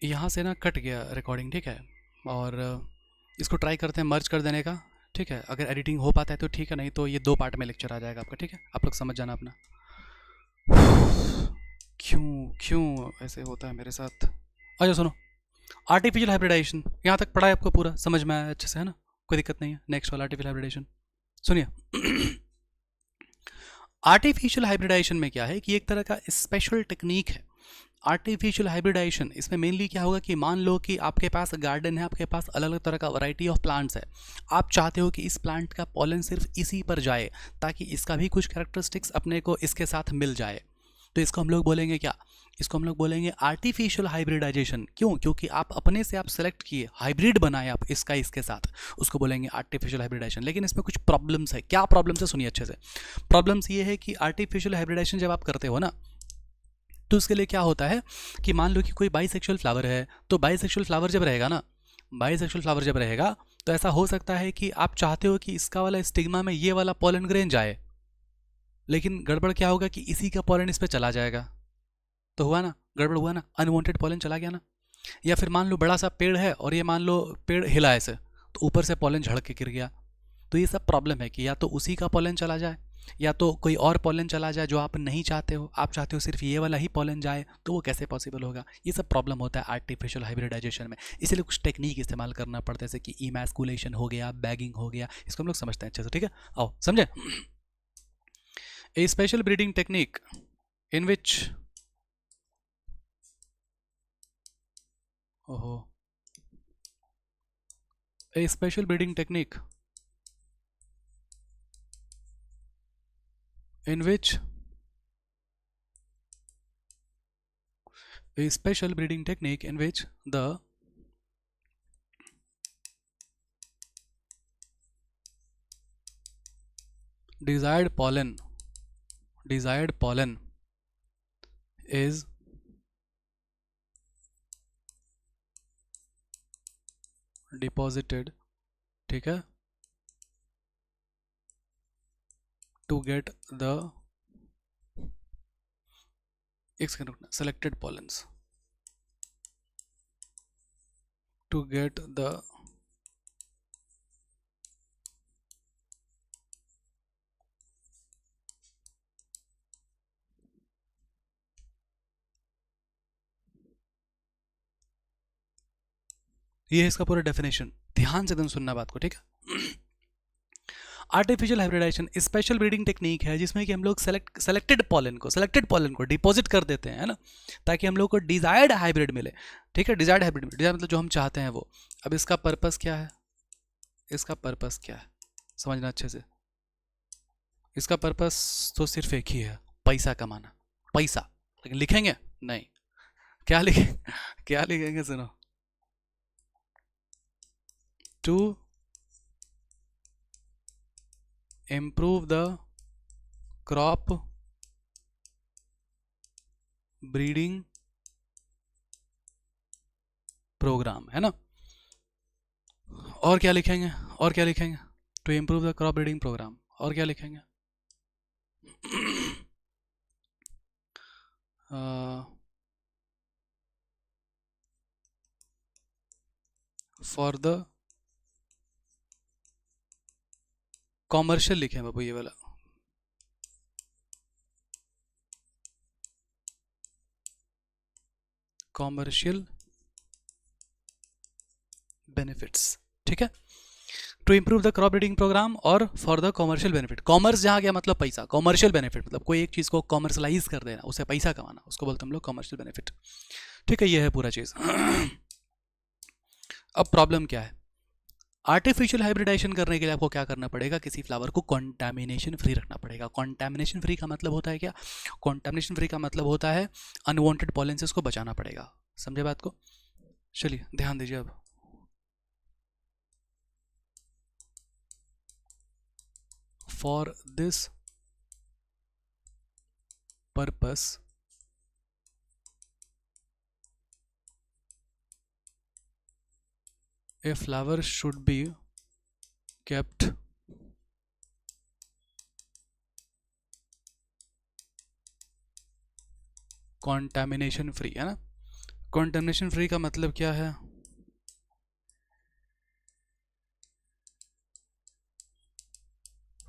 यहाँ से ना कट गया रिकॉर्डिंग, ठीक है। और इसको ट्राई करते हैं मर्ज कर देने का, ठीक है। अगर एडिटिंग हो पाता है तो ठीक है, नहीं तो ये 2 पार्ट में लेक्चर आ जाएगा आपका, ठीक है। आप लोग समझ जाना अपना। क्यों क्यों ऐसे होता है मेरे साथ। अच्छा सुनो, आर्टिफिशियल हाइब्रिडाइजेशन यहाँ तक पढ़ा है आपको, पूरा समझ में आया अच्छे से, है ना? कोई दिक्कत नहीं है। नेक्स्ट वाला आर्टिफिशियल हाइब्रिडाइजेशन सुनिए। आर्टिफिशियल हाइब्रिडाइजेशन में क्या है कि एक तरह का स्पेशल टेक्निक है आर्टिफिशियल हाइब्रिडाइजेशन। इसमें मेनली क्या होगा कि मान लो कि आपके पास गार्डन है, आपके पास अलग अलग तरह का वैरायटी ऑफ प्लांट्स है। आप चाहते हो कि इस प्लांट का पॉलन सिर्फ इसी पर जाए ताकि इसका भी कुछ कैरेक्टरिस्टिक्स अपने को इसके साथ मिल जाए। तो इसको हम लोग बोलेंगे क्या? इसको हम लोग बोलेंगे आर्टिफिशियल हाइब्रिडाइजेशन। क्यों? क्योंकि आप अपने से आप सेलेक्ट किए, हाइब्रिड बनाए आप इसका इसके साथ, उसको बोलेंगे आर्टिफिशियल हाइब्रिडाइजेशन। लेकिन इसमें कुछ प्रॉब्लम्स है। क्या प्रॉब्लम्स है सुनिए अच्छे से। प्रॉब्लम्स ये है कि आर्टिफिशियल हाइब्रिडाइजेशन जब आप करते हो ना, तो उसके लिए क्या होता है कि मान लो कि कोई बाइसेक्सुअल फ्लावर है, तो बाइसेक्सुअल फ्लावर जब रहेगा ना, बाइसेक्सुअल फ्लावर जब रहेगा तो ऐसा हो सकता है कि आप चाहते हो कि इसका वाला स्टिग्मा में ये वाला पॉलन ग्रेन जाए, लेकिन गड़बड़ क्या होगा कि इसी का पॉलन इस पर चला जाएगा। तो हुआ ना, गड़बड़ हुआ ना, अनवांटेड पॉलन चला गया ना। या फिर मान लो बड़ा सा पेड़ है और ये मान लो पेड़ हिला ऐसे, तो ऊपर से पॉलन झड़ के गिर गया। तो ये सब प्रॉब्लम है कि या तो उसी का पॉलन चला जाए या तो कोई और पॉलन चला जाए जो आप नहीं चाहते हो। आप चाहते हो सिर्फ ये वाला ही पॉलन जाए, तो वो कैसे पॉसिबल होगा? ये सब प्रॉब्लम होता है आर्टिफिशियल हाइब्रिडाइजेशन में। इसलिए कुछ टेक्निक इस्तेमाल करना पड़ता है, जैसे कि इमैस्कुलेशन हो गया, बैगिंग हो गया। इसको हम लोग समझते हैं अच्छे से, ठीक है। आओ समझे। A special breeding technique in which, ओहो, a special breeding technique in which a special breeding technique in which the desired pollen is deposited, ठीक है, to get the एक सेकंड रुकना, selected pollens to get the ये है इसका पूरा definition. ध्यान से एकदम सुनना बात को, ठीक है। Artificial hybridization special breeding technique है जिसमें कि हम लोग सेलेक्टेड पॉलन को डिपॉजिट कर देते हैं, है ना, ताकि हम लोग को डिजायर्ड हाइब्रिड मिले। ठीक है, डिजायर्ड हाइब्रिड, डिजायर्ड मतलब जो हम चाहते हैं वो। अब इसका पर्पस क्या है? इसका पर्पस क्या है समझना अच्छे से। इसका पर्पस तो सिर्फ एक ही है, पैसा कमाना, पैसा। लेकिन लिखेंगे नहीं, क्या लिखेंगे? क्या लिखेंगे सुनो, to improve the crop breeding program, है ना। और क्या लिखेंगे? और क्या लिखेंगे? To improve the crop breeding programme. और क्या लिखेंगे? फॉर द कॉमर्शियल लिखें बाबू, ये वाला कॉमर्शियल बेनिफिट्स, ठीक है। To improve the crop breeding programme और for the commercial benefit. Commerce जहाँ गया मतलब पैसा, कॉमर्शियल बेनिफिट मतलब कोई एक चीज़ को कॉमर्शलाइज कर देना, उसे पैसा कमाना, उसको बोलते हैं हम लोग कॉमर्शियल बेनिफिट। ठीक है, ये है पूरा चीज़। अब प्रॉब्लम क्या है? आर्टिफिशियल हाइब्रिडाइजेशन करने के लिए आपको क्या करना पड़ेगा? किसी फ्लावर को कॉन्टैमिनेशन फ्री रखना पड़ेगा। कॉन्टैमिनेशन फ्री का मतलब होता है क्या? कॉन्टैमिनेशन फ्री का मतलब होता है अनवांटेड पॉलेंसेस को बचाना पड़ेगा। समझे बात को? चलिए ध्यान दीजिए अब। For this purpose a flower should be kept . Contamination free, है ना। कॉन्टैमिनेशन फ्री का मतलब क्या है?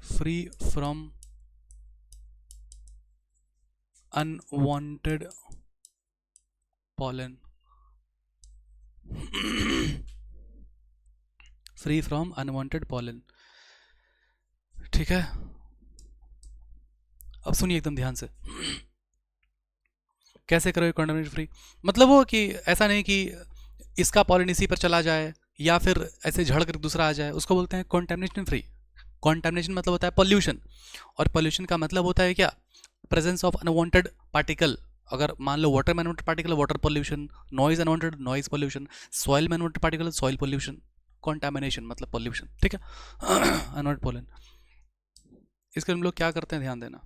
Free from unwanted pollen, free from unwanted pollen, ठीक है। अब सुनिए एकदम ध्यान से, कैसे करोगे कॉन्टैमिनेशन फ्री? मतलब वो कि ऐसा नहीं कि इसका पॉलन इसी पर चला जाए या फिर ऐसे झड़ कर दूसरा आ जाए, उसको बोलते हैं कॉन्टैमिनेशन फ्री। कॉन्टैमिनेशन मतलब होता है पॉल्यूशन, और पॉल्यूशन का मतलब होता है क्या? Presence of unwanted particle. अगर मान लो वाटर में unwanted particle, water pollution, noise unwanted, noise pollution, soil में अनवांटेड पार्टिकल, सॉइल पॉल्यूशन। कॉन्टैमिनेशन मतलब पॉल्यूशन, ठीक है। अनवांटेड पॉलन, इसके हम लोग क्या करते हैं, ध्यान देना।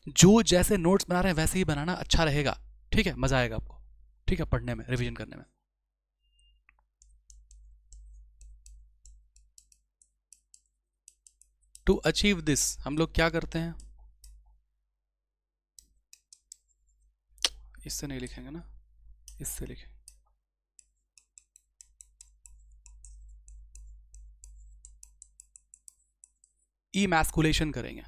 जो जैसे नोट्स बना रहे हैं वैसे ही बनाना अच्छा रहेगा, ठीक है, मजा आएगा आपको, ठीक है, पढ़ने में, रिवीजन करने में। टू अचीव दिस हम लोग क्या करते हैं, इससे नहीं लिखेंगे ना, इससे लिखेंगे। इमैस्कुलेशन करेंगे,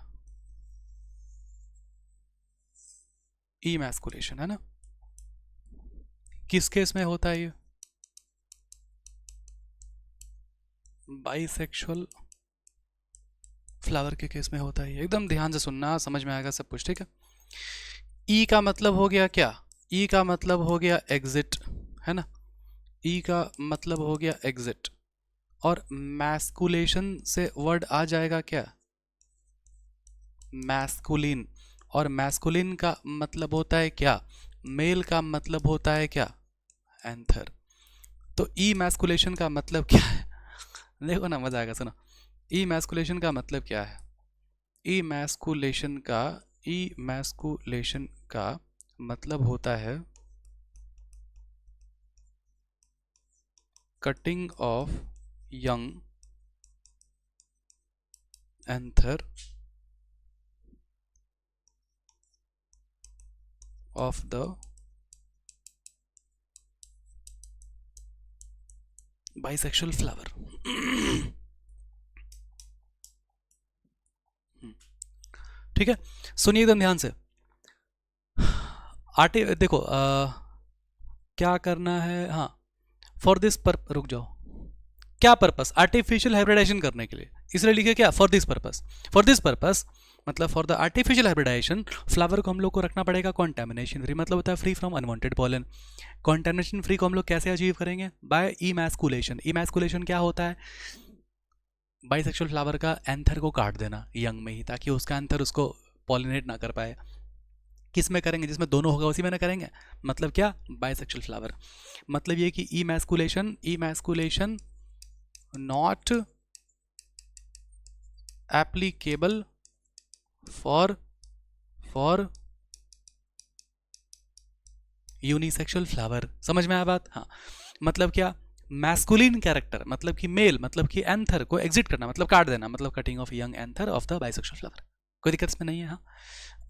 इमैस्कुलेशन, है ना। किस केस में होता है ये? बाइसेक्सुअल फ्लावर के केस में होता है ये। एकदम ध्यान से सुनना, समझ में आएगा सब कुछ, ठीक है। ई का मतलब हो गया क्या? ई का मतलब हो गया एग्जिट, है ना। ई का मतलब हो गया एग्जिट, और मैस्कुलेशन से वर्ड आ जाएगा क्या? मैस्कुलिन, और मैस्कुलिन का मतलब होता है क्या? मेल का मतलब होता है क्या? एंथर। तो ई मैस्कुलेशन का मतलब क्या है? देखो ना, मजा आएगा, सुनो। ई मैस्कुलेशन का मतलब क्या है? ई मैस्कुलेशन का, ई मैस्कुलेशन का मतलब होता है cutting of young anther of the bisexual flower. ठीक है, सुनिए एकदम ध्यान से। आटे देखो, क्या करना है, हाँ, फॉर दिस पर, रुक जाओ, क्या पर्पस? आर्टिफिशियल हाइब्रिडाइजेशन करने के लिए, इसलिए लिखे क्या? For this purpose. For this purpose मतलब for the artificial hybridisation flower को हम लोग को रखना पड़ेगा कॉन्टैमिनेशन फ्री, मतलब होता है free from unwanted pollen. Contamination free को हम लोग कैसे अचीव करेंगे? Bye emasculation. इमैस्कुलेशन क्या होता है? बाइसेक्सुअल फ्लावर का एंथर को काट देना यंग में ही, ताकि उसका एंथर उसको पॉलिनेट ना कर पाए। किस में करेंगे? जिसमें दोनों होगा उसी में ना करेंगे। मतलब क्या? Bisexual flower. मतलब ये कि emasculation, emasculation not applicable for unisexual flower. समझ में आया बात? हाँ, मतलब क्या? मैस्कुलिन कैरेक्टर मतलब कि मेल, मतलब कि एंथर को एग्जिट करना, मतलब काट देना, मतलब cutting of young anther of the bisexual flower. कोई दिक्कत इसमें नहीं है, हाँ।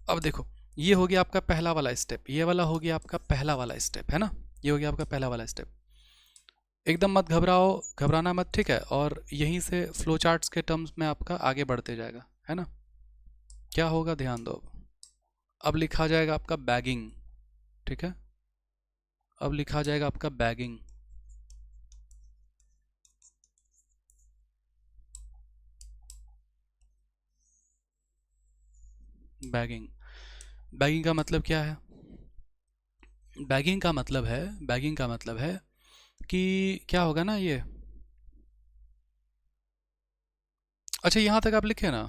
अब देखो, ये हो गया आपका पहला वाला स्टेप, ये वाला हो गया आपका पहला वाला स्टेप, है ना। ये हो गया आपका पहला वाला स्टेप। एकदम मत घबराओ, घबराना मत, ठीक है। और यहीं से फ्लो चार्ट्स के टर्म्स में आपका आगे बढ़ते जाएगा, है ना। क्या होगा, ध्यान दो। अब लिखा जाएगा आपका बैगिंग, ठीक है। अब लिखा जाएगा आपका बैगिंग। बैगिंग, बैगिंग का मतलब क्या है? बैगिंग का मतलब है, बैगिंग का मतलब है कि क्या होगा ना ये, अच्छा यहाँ तक आप लिखे ना,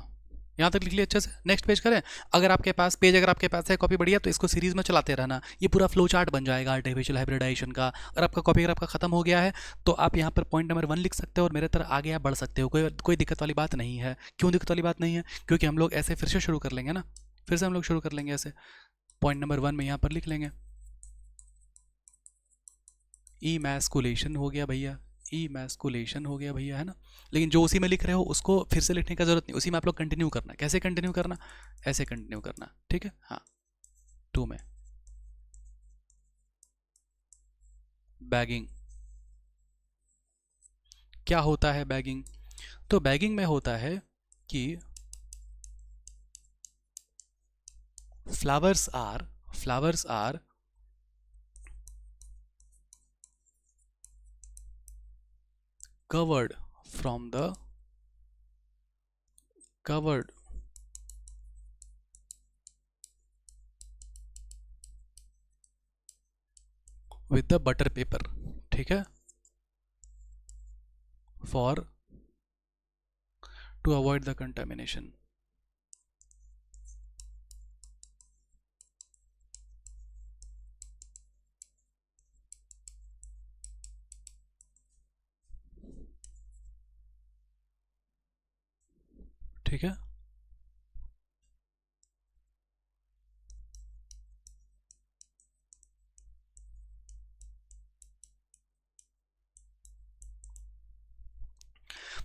यहाँ तक लिख लिया अच्छे से। नेक्स्ट पेज करें? अगर आपके पास पेज, अगर आपके पास है कॉपी बढ़िया, तो इसको सीरीज में चलाते रहना, ये पूरा फ्लो चार्ट बन जाएगा आर्टिफिशियल हाइब्रिडाइजेशन का। और आपका कॉपी अगर आपका खत्म हो गया है तो आप यहाँ पर पॉइंट नंबर 1 लिख सकते हो और मेरे तरह आगे आप बढ़ सकते हो, कोई दिक्कत वाली बात नहीं है। क्यों दिक्कत वाली बात नहीं है? क्योंकि हम लोग ऐसे फिर से शुरू कर लेंगे ना, फिर से हम लोग शुरू कर लेंगे ऐसे। पॉइंट नंबर 1 में यहाँ पर लिख लेंगे इमैस्कुलेशन, हो गया भैया, इमैस्कुलेशन हो गया भैया, है ना। लेकिन जो उसी में लिख रहे हो उसको फिर से लिखने का जरूरत नहीं, उसी में आप लोग कंटिन्यू करना। कैसे कंटिन्यू करना? ऐसे कंटिन्यू करना, ठीक है। हाँ, 2 में बैगिंग। क्या होता है बैगिंग? तो बैगिंग में होता है कि flowers are covered from the covered with the butter paper, ठीक है, for to avoid the contamination। ठीक है।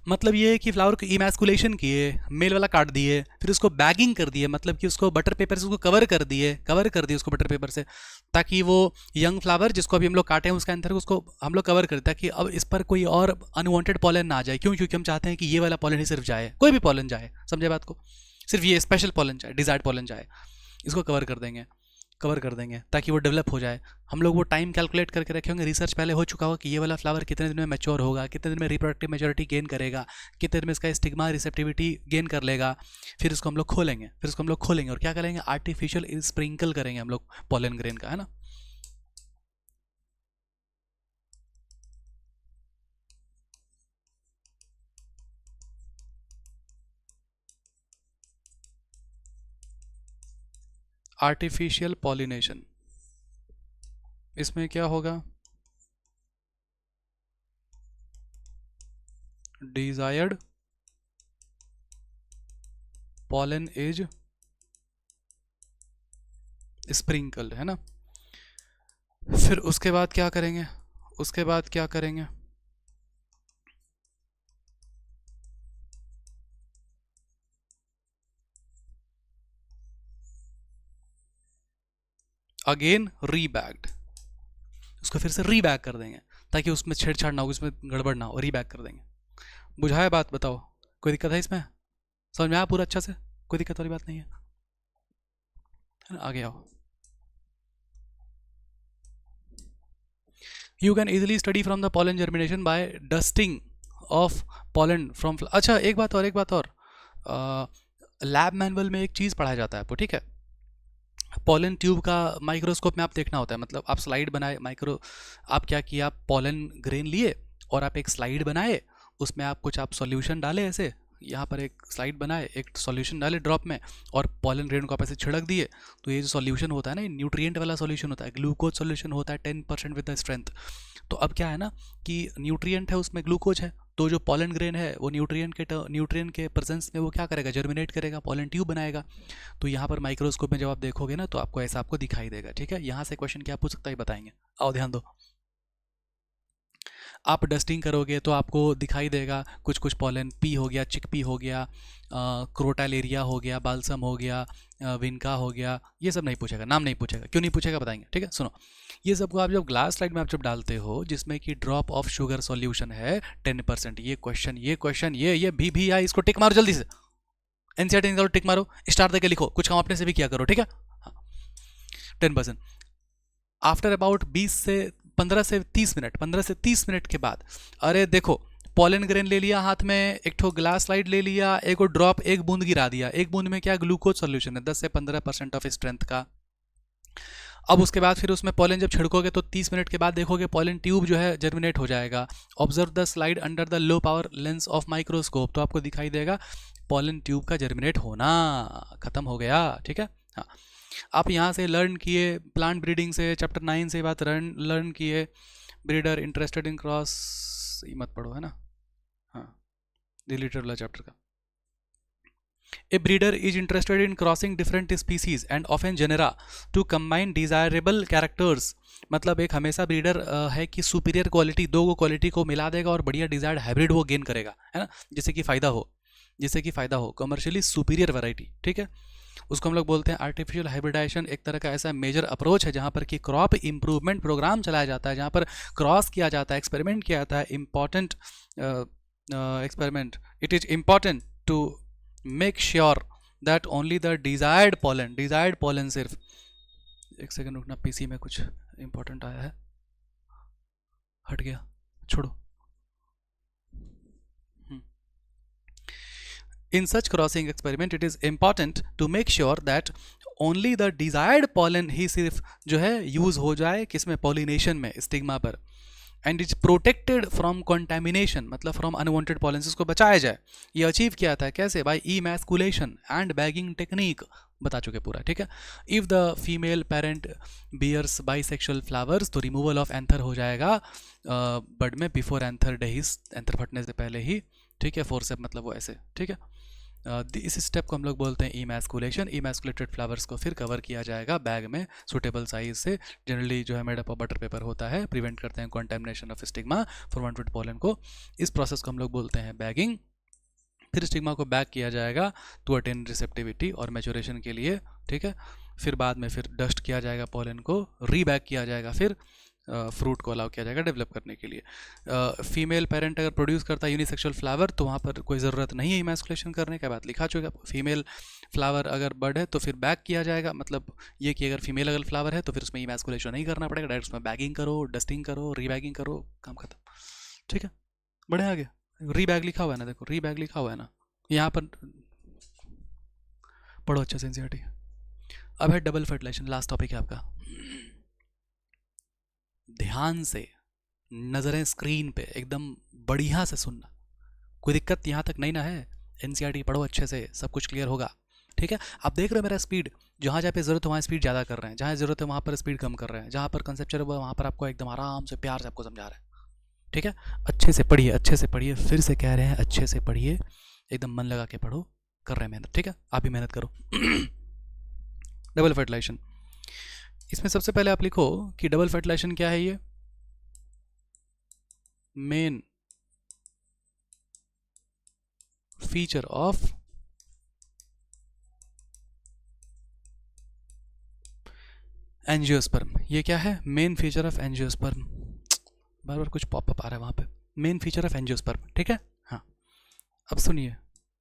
मतलब ये है कि फ्लावर को इमैस्कुलेशन किए, मेल वाला काट दिए, फिर उसको बैगिंग कर दिए, मतलब कि उसको बटर पेपर से उसको कवर कर दिए उसको बटर पेपर से, ताकि वो यंग फ्लावर जिसको अभी हम लोग काटे हैं उसके अंदर उसको हम लोग कवर कर, ताकि अब इस पर कोई और अनवांटेड पॉलन ना आ जाए। क्यों? क्योंकि हम चाहते हैं कि ये वाला पॉलन ही सिर्फ जाए, कोई भी पॉलन जाए, समझे बात को, सिर्फ ये स्पेशल पॉलन जाए, डिजायर्ड पॉलन जाए। इसको कवर कर देंगे ताकि वो डेवलप हो जाए। हम लोग वो टाइम कैलकुलेट करके रखे होंगे, रिसर्च पहले हो चुका होगा कि ये वाला फ्लावर कितने दिन में मैच्योर होगा, कितने दिन में रिप्रोडक्टिव मेच्योरिटी गेन करेगा, कितने दिन में इसका स्टिग्मा रिसेप्टिविटी गेन कर लेगा। फिर उसको हम लोग खोलेंगे और क्या करेंगे? आर्टिफिशियल स्प्रिंकल करेंगे हम लोग पॉलन ग्रेन का, है ना। आर्टिफिशियल पॉलिनेशन, इसमें क्या होगा? डिजायर्ड पॉलन इज स्प्रिंकल्ड, है ना। फिर उसके बाद क्या करेंगे? अगेन रीबैग्ड, उसको फिर से रीबैग कर देंगे ताकि उसमें छेड़छाड़ ना हो, उसमें गड़बड़ ना हो, रीबैग कर देंगे। बुझाया बात? बताओ, कोई दिक्कत है इसमें? समझ में आया पूरा अच्छे से? कोई दिक्कत वाली बात नहीं है ना? आगे आओ। You can easily study from the pollen germination by dusting off pollen from. अच्छा, एक बात और लैब मैनुअल में एक चीज़ पढ़ाया जाता है आपको, ठीक है। पॉलन ट्यूब का माइक्रोस्कोप में आप देखना होता है, मतलब आप स्लाइड बनाए आप क्या किया, आप पॉलन ग्रेन लिए और आप एक स्लाइड बनाए, उसमें आप सॉल्यूशन डाले, ऐसे यहाँ पर एक स्लाइड बनाए, एक सॉल्यूशन डाले ड्रॉप में और पॉलन ग्रेन को आप ऐसे छिड़क दिए। तो ये जो सॉल्यूशन होता है ना, न्यूट्रिएंट वाला सॉल्यूशन होता है, ग्लूकोज सॉल्यूशन होता है 10% विद द स्ट्रेंथ। तो अब क्या है ना कि न्यूट्रिएंट है उसमें, ग्लूकोज है, तो जो पॉलन ग्रेन है वो न्यूट्रिएंट के प्रेजेंस में वो क्या करेगा? जर्मिनेट करेगा, पॉलन ट्यूब बनाएगा। तो यहाँ पर माइक्रोस्कोप में जब आप देखोगे ना तो आपको ऐसा दिखाई देगा, ठीक है। यहाँ से क्वेश्चन क्या पूछ सकता है बताएंगे, आओ ध्यान दो। आप डस्टिंग करोगे तो आपको दिखाई देगा कुछ कुछ पॉलन, पी हो गया, चिक पी हो गया, क्रोटालेरिया हो गया, बाल्सम हो गया, विनका हो गया, ये सब नहीं पूछेगा, नाम नहीं पूछेगा। क्यों नहीं पूछेगा बताएंगे, ठीक है। सुनो, ये सबको आप जब ग्लास स्लाइड में आप जब डालते हो जिसमें कि ड्रॉप ऑफ शुगर सॉल्यूशन है 10%, ये भी आई, इसको टिक मारो जल्दी से, एनसीईआरटी निकालो, टिक मारो, स्टार देके लिखो, कुछ काम अपने से भी किया करो, ठीक है। 10%। आफ्टर अबाउट 15 से 30 मिनट के बाद, अरे देखो पॉलन ग्रेन ले लिया हाथ में, एक ठो ग्लास स्लाइड ले लिया, एक ड्रॉप, एक बूंद गिरा दिया, एक बूंद में क्या ग्लूकोज सोल्यूशन है 10 से 15% ऑफ स्ट्रेंथ का। अब उसके बाद फिर उसमें पॉलन जब छिड़कोगे तो 30 मिनट के बाद देखोगे पॉलन ट्यूब जो है जर्मिनेट हो जाएगा। Observe the slide under the low power lens of microscope, तो आपको दिखाई देगा पॉलन ट्यूब का जर्मिनेट होना, खत्म हो गया, ठीक है। हाँ, आप यहाँ से लर्न किए प्लांट ब्रीडिंग से, चैप्टर 9 से बात लर्न किए, ब्रीडर इंटरेस्टेड इन क्रॉस, मत पढ़ो, है ना। हाँ, डिलीटेड वाला चैप्टर का। A breeder is interested in crossing different species and often genera to combine desirable characters. मतलब एक हमेशा ब्रीडर है कि सुपीरियर क्वालिटी दो क्वालिटी को मिला देगा और बढ़िया डिजायर्ड हाइब्रिड वो गेन करेगा, है ना, जिससे कि फायदा हो कमर्शियली सुपीरियर वैरायटी, ठीक है। उसको हम लोग बोलते हैं आर्टिफिशियल हाइब्रिडाइजेशन। एक तरह का ऐसा मेजर अप्रोच है जहाँ पर कि क्रॉप इंप्रूवमेंट प्रोग्राम चलाया जाता है, जहाँ पर क्रॉस किया जाता है, एक्सपेरिमेंट किया जाता है, important experiment. It is important to make sure that only the desired pollen सिर्फ, एक सेकंड रुकना, पीसी में कुछ इंपॉर्टेंट आया है, हट गया, छोड़ो। In such crossing experiment, it is important to make sure that only the desired pollen ही सिर्फ जो है यूज हो जाए किसमें, पॉलिनेशन में, स्टिग्मा पर। And is protected from contamination, मतलब फ्रॉम अनवांटेड पॉलेंस को बचाया जाए। ये अचीव किया था कैसे, by emasculation and bagging technique, बता चुके पूरा, ठीक है। If the female parent bears bisexual flowers, तो रिमूवल ऑफ एंथर हो जाएगा बड में बिफोर एंथर डेहिस, एंथर फटने से पहले ही, ठीक है। फोर्सेप मतलब वो ऐसे, ठीक है। इस स्टेप को हम लोग बोलते हैं इमैस्कुलेशन। इमैस्कुलेटेड फ्लावर्स को फिर कवर किया जाएगा बैग में सुटेबल साइज से, जनरली जो है made up of butter paper होता है, प्रिवेंट करते हैं contamination of stigma for wanted pollen को। इस प्रोसेस को हम लोग बोलते हैं बैगिंग। फिर स्टिग्मा को बैग किया जाएगा टू अटेन रिसेप्टिविटी और मैचुरेशन के लिए, ठीक है। फिर बाद में फिर डस्ट किया जाएगा पॉलन को, रीबैग किया जाएगा, फिर फ्रूट को अलाउ किया जाएगा डेवलप करने के लिए। फीमेल पेरेंट अगर प्रोड्यूस करता है यूनिसेक्सुअल फ्लावर तो वहाँ पर कोई ज़रूरत नहीं है इमैस्कुलेशन करने का, बात लिखा चुका। फीमेल फ्लावर अगर बर्ड है तो फिर बैग किया जाएगा, मतलब ये कि अगर फीमेल अगर फ्लावर है तो फिर उसमें इमैस्कुलेशन नहीं करना पड़ेगा, डायरेक्ट उसमें बैगिंग करो, डस्टिंग करो, रीबैगिंग करो, काम खत्म, ठीक है। बढ़िया आगे रीबैग लिखा हुआ है ना, देखो रीबैग लिखा हुआ है ना यहाँ पर, पढ़ो अच्छा से एनसीईआरटी। अब है डबल फर्टिलाइजेशन, लास्ट टॉपिक है आपका। ध्यान से, नज़रें स्क्रीन पे, एकदम बढ़िया से सुनना, कोई दिक्कत यहाँ तक नहीं ना है। एनसीईआरटी पढ़ो अच्छे से, सब कुछ क्लियर होगा, ठीक है। आप देख रहे हो मेरा स्पीड, जहाँ जहाँ पे ज़रूरत है वहाँ स्पीड ज़्यादा कर रहे हैं, जहाँ ज़रूरत है वहाँ पर स्पीड कम कर रहे हैं, जहाँ पर कंसेप्चुअल है वहाँ पर आपको एकदम आराम से प्यार से आपको समझा रहे हैं, ठीक है। अच्छे से पढ़िए, अच्छे से पढ़िए, फिर से कह रहे हैं अच्छे से पढ़िए, एकदम मन लगा के पढ़ो, कर रहे हैं मेहनत, ठीक है, आप भी मेहनत करो। डबल फर्टिलाइजेशन, इसमें सबसे पहले आप लिखो कि डबल फर्टिलाइजेशन क्या है। ये मेन फीचर ऑफ एंजियोस्पर्म। ये क्या है, मेन फीचर ऑफ एंजियोस्पर्म, बार बार कुछ पॉपअप आ रहा है वहाँ पे, मेन फीचर ऑफ एंजियोस्पर्म, ठीक है। हाँ, अब सुनिए,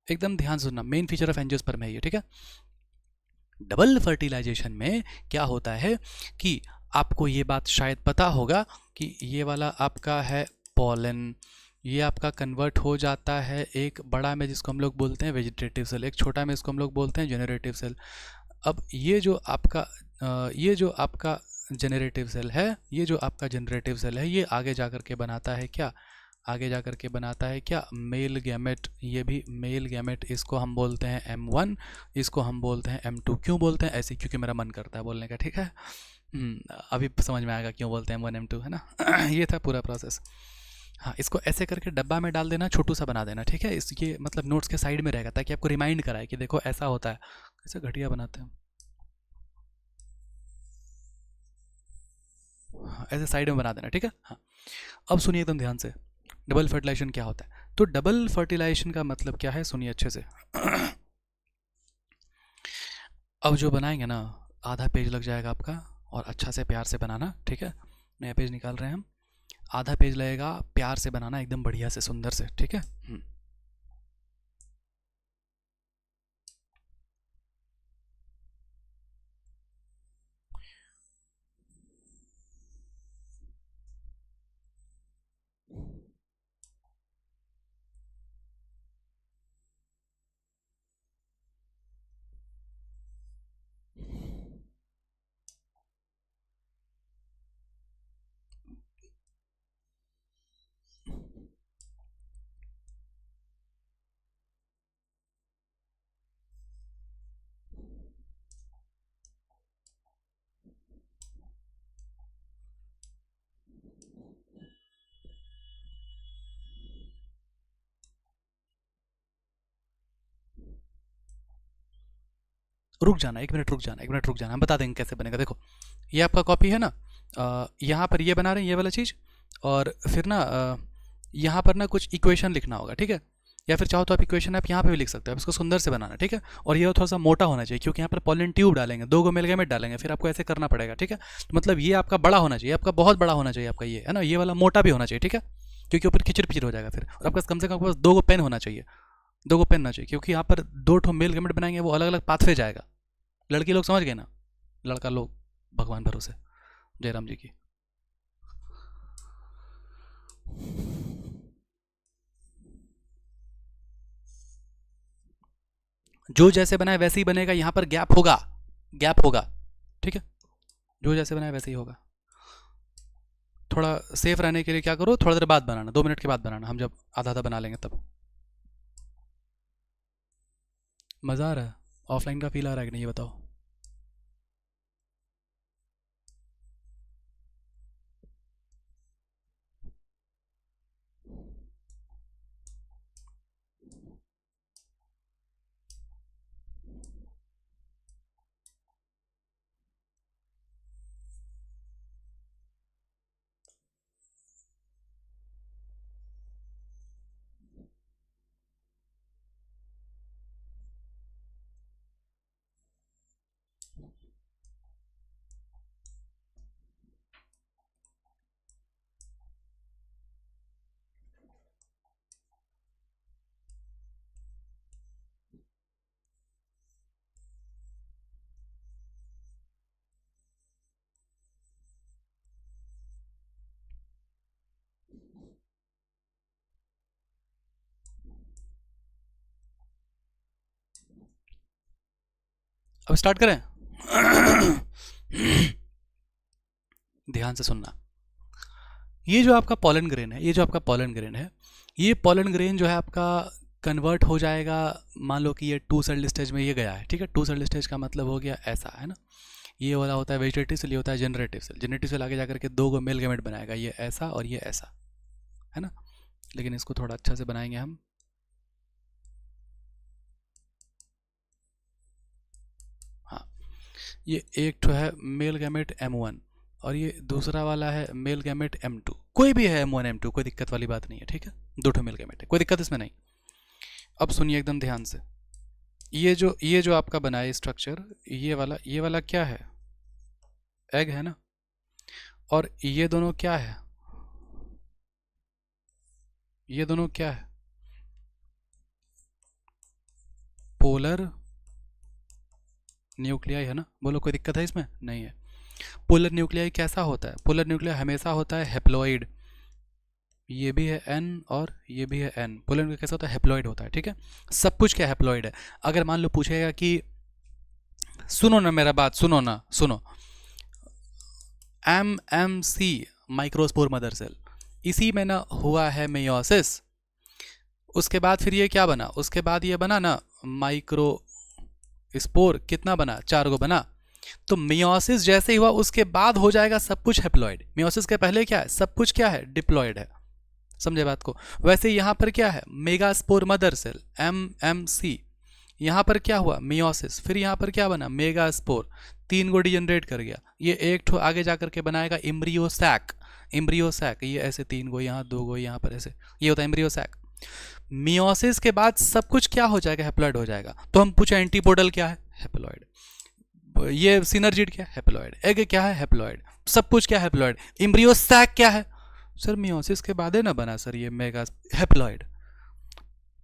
एकदम ध्यान सुनना, मेन फीचर ऑफ एंजियोस्पर्म है ये, ठीक है। डबल फर्टिलाइजेशन में क्या होता है कि आपको ये बात शायद पता होगा कि ये वाला आपका है पॉलन, ये आपका कन्वर्ट हो जाता है एक बड़ा में जिसको हम लोग बोलते हैं वेजिटेटिव सेल, एक छोटा में इसको हम लोग बोलते हैं जेनरेटिव सेल। अब ये जो आपका जेनरेटिव सेल है, ये जो आपका जेनरेटिव सेल है, ये आगे जा कर के बनाता है क्या, आगे जा कर के बनाता है क्या, मेल गैमेट। ये भी मेल गैमेट, इसको हम बोलते हैं M1, इसको हम बोलते हैं M2। क्यों बोलते हैं ऐसे, क्योंकि मेरा मन करता है बोलने का, ठीक है। अभी समझ में आएगा क्यों बोलते हैं M1 M2, है ना। ये था पूरा प्रोसेस। हाँ, इसको ऐसे करके डब्बा में डाल देना, छोटू सा बना देना, ठीक है। इस ये मतलब नोट्स के साइड में रहेगा ताकि आपको रिमाइंड कराए कि देखो ऐसा होता है, कैसे घटिया बनाते हैं। हाँ, ऐसे साइड में बना देना, ठीक है। हाँ, अब सुनिए एकदम ध्यान से, डबल फर्टिलाइजेशन क्या होता है। तो डबल फर्टिलाइजेशन का मतलब क्या है, सुनिए अच्छे से। अब जो बनाएंगे ना, आधा पेज लग जाएगा आपका, और अच्छा से प्यार से बनाना, ठीक है। नया पेज निकाल रहे हैं हम, आधा पेज लगेगा, प्यार से बनाना एकदम बढ़िया से, सुंदर से, ठीक है। रुक जाना, 1 मिनट रुक जाना, 1 मिनट रुक जाना, हम बता देंगे कैसे बनेगा। देखो ये आपका कॉपी है ना, यहाँ पर ये बना रहे हैं ये वाला चीज़, और फिर ना यहाँ पर ना कुछ इक्वेशन लिखना होगा, ठीक है। या फिर चाहो तो आप इक्वेशन आप यहाँ पे भी लिख सकते हो, आप इसको सुंदर से बनाना, ठीक है। और ये थोड़ा सा मोटा होना चाहिए, क्योंकि यहाँ पर पॉलन ट्यूब डालेंगे, 2 एमालगमेट डालेंगे, फिर आपको ऐसे करना पड़ेगा, ठीक है। तो मतलब ये आपका बड़ा होना चाहिए, आपका बहुत बड़ा होना चाहिए आपका, ये है ना, ये वाला मोटा भी होना चाहिए, ठीक है, क्योंकि ऊपर खिचड़ पिचड़ हो जाएगा फिर। और आपका कम से कम आपके पास 2 पेन होना चाहिए, 2 पेन होना चाहिए, क्योंकि यहाँ पर 2 एमालगमेट बनाएंगे, वो अलग अलग पाथवे जाएगा। लड़की लोग समझ गए ना, लड़का लोग भगवान भरोसे, जयराम जी की। जो जैसे बनाए वैसे ही बनेगा, यहाँ पर गैप होगा, गैप होगा, ठीक है। जो जैसे बनाए वैसे ही होगा। थोड़ा सेफ रहने के लिए क्या करो, थोड़ा देर बाद बनाना, 2 मिनट के बाद बनाना, हम जब आधा आधा बना लेंगे तब। मज़ा आ रहा है, ऑफलाइन का फील आ रहा है कि नहीं, ये बताओ। अब स्टार्ट करें। ध्यान से सुनना, ये जो आपका पॉलन ग्रेन है, ये जो आपका पॉलन ग्रेन है, ये पॉलन ग्रेन जो है आपका कन्वर्ट हो जाएगा। मान लो कि ये 2 सेल स्टेज में ये गया है, ठीक है। 2 सेल स्टेज का मतलब हो गया ऐसा, है ना। ये वाला होता है वेजिटेटिव सेल, ये होता है जनरेटिव सेल। जनरेटिव सेल आगे जाकर के 2 मेल गैमेट बनाएगा, ये ऐसा और ये ऐसा, है ना। लेकिन इसको थोड़ा अच्छा से बनाएंगे हम। हाँ, ये एक तो है मेल गैमेट M1 और ये दूसरा वाला है मेल गैमेट M2। कोई भी है M1 M2, कोई दिक्कत वाली बात नहीं है, ठीक है। 2 मेल गैमेट है, कोई दिक्कत इसमें नहीं। अब सुनिए एकदम ध्यान से, ये जो आपका बना है स्ट्रक्चर, ये वाला क्या है, एग है ना। और ये दोनों क्या है, ये दोनों क्या है, पोलर न्यूक्लियाई है ना। बोलो कोई दिक्कत है इसमें, नहीं है। पोलर न्यूक्लियाई कैसा होता है, पोलर न्यूक्लियाई हमेशा होता है हेप्लॉइड। ये भी है N और ये भी है N। पोलर न्यूक्लियाई कैसा होता है, हेप्लॉइड होता है, ठीक है। सब कुछ क्या हेप्लॉइड है। अगर मान लो पूछेगा कि, सुनो ना मेरा बात, सुनो ना, सुनो, MMC माइक्रोस्पोर मदर सेल, इसी में ना हुआ है मेयोसिस। उसके बाद फिर ये क्या बना, उसके बाद ये बना ना माइक्रो स्पोर, कितना बना, 4 गो बना। तो मियोसिस जैसे ही हुआ उसके बाद हो जाएगा सब कुछ हेप्लॉइड। मियोसिस के पहले क्या है, सब कुछ क्या है, डिप्लॉइड है। समझे बात को। वैसे यहाँ पर क्या है, मेगास्पोर मदर सेल MMC, यहाँ पर क्या हुआ मियोसिस, फिर यहाँ पर क्या बना मेगास्पोर, 3 गो डिजनरेट कर गया। ये एक ठो आगे जाकर के बनाएगा इम्ब्रियो सैक, इम्ब्रियो सैक, ये ऐसे 3 गो यहाँ, 2 गो यहाँ पर, ऐसे ये होता है इम्ब्रियो सैक। मियोसिस के बाद सब कुछ क्या हो जाएगा, हेप्लॉइड हो जाएगा। तो हम पूछे एंटीपोडल क्या है, हेप्लॉइड। ये सिनर्जिड क्या है, हेप्लॉइड। एग क्या है, हेप्लॉइड। सब कुछ क्या है, हेप्लॉइड। इम्ब्रियो सैक क्या है, सर मियोसिस के बाद है ना बना सर ये मेगा, हेप्लॉइड।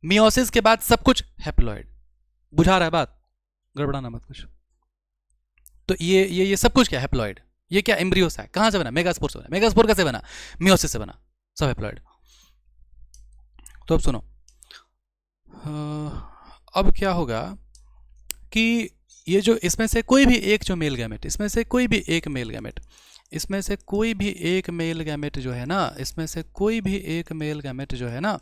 मियोसिस के बाद सब कुछ हेप्लॉइड। बुझा रहा है बात, गड़बड़ाना मत कुछ। तो ये सब कुछ क्या, हेप्लॉइड। ये क्या, एम्ब्रियो सैक, कहाँ से बना, मेगास्पोर से बना। मेगास्पोर कैसे बना, मियोसिस से बना, सब हेप्लॉइड। तो अब सुनो, अब क्या होगा कि ये जो इसमें से कोई भी एक जो मेल गैमेट, इसमें से कोई भी एक मेल गैमेट, इसमें से कोई भी एक मेल गैमेट जो है ना, इसमें से कोई भी एक मेल गैमेट जो है ना,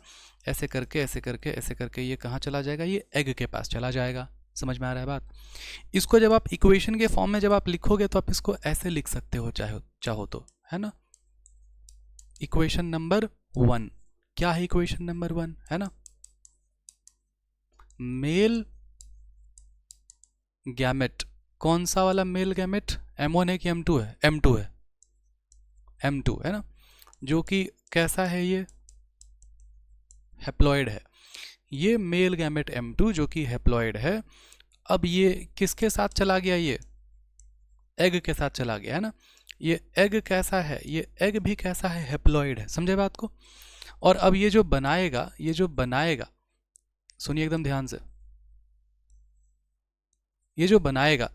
ऐसे करके ऐसे करके ऐसे करके ये कहाँ चला जाएगा, ये एग के पास चला जाएगा। समझ में आ रहा है बात। इसको जब आप इक्वेशन के फॉर्म में जब आप लिखोगे तो आप इसको ऐसे लिख सकते हो, चाहो तो, है ना। इक्वेशन नंबर 1 क्या है, इक्वेशन नंबर 1 है ना, मेल गैमेट, कौन सा वाला मेल गैमेट, M1 है कि M2 है? M2 है, M2 है ना, जो कि कैसा है, ये हैप्लॉइड है। ये मेल गैमेट M2 जो कि हैप्लॉइड है। अब ये किसके साथ चला गया, ये एग के साथ चला गया है ना। ये एग कैसा है, ये एग भी कैसा है, हैप्लॉइड है, समझे बात को। और अब ये जो बनाएगा, ये जो बनाएगा, सुनिए एकदम ध्यान से, ये जो बनाएगा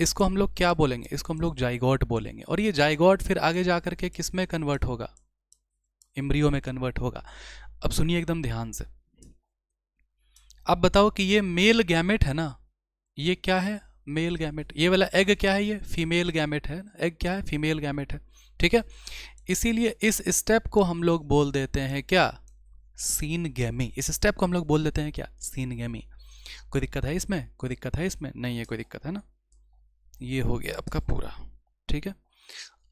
इसको हम लोग क्या बोलेंगे, इसको हम लोग जाइगोट बोलेंगे। और ये जाइगोट फिर आगे जा करके किस में कन्वर्ट होगा, एम्ब्रियो में कन्वर्ट होगा। अब सुनिए एकदम ध्यान से, अब बताओ कि ये मेल गैमेट है ना, ये क्या है, मेल गैमेट। ये वाला एग क्या है, ये फीमेल गैमेट है। एग क्या है, फीमेल गैमेट है, ठीक है। इसीलिए इस स्टेप को हम लोग बोल देते हैं क्या, सीनगेमी। इस स्टेप को हम लोग बोल देते हैं क्या, सीनगेमी। कोई दिक्कत है इसमें, कोई दिक्कत है इसमें? नहीं है कोई दिक्कत, है ना। ये हो गया आपका पूरा, ठीक है।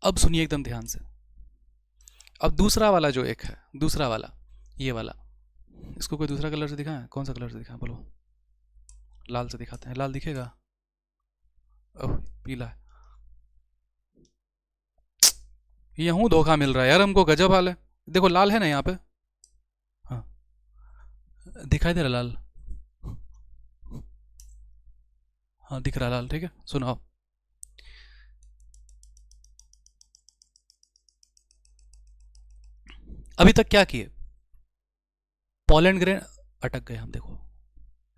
अब सुनिए एकदम ध्यान से, अब दूसरा वाला जो एक है, दूसरा वाला, ये वाला, इसको कोई दूसरा कलर से दिखाएं, कौन सा कलर से दिखाएं बोलो? लाल से दिखाते हैं, लाल दिखेगा? ओह पीला है, यूं धोखा मिल रहा है यार हमको, गजब हाल है। देखो लाल है ना यहाँ पे, हाँ दिखाई दे रहा लाल, हाँ दिख रहा लाल, ठीक है। सुनाओ, अभी तक क्या किए, पोलैंड ग्रेन, अटक गए हम, देखो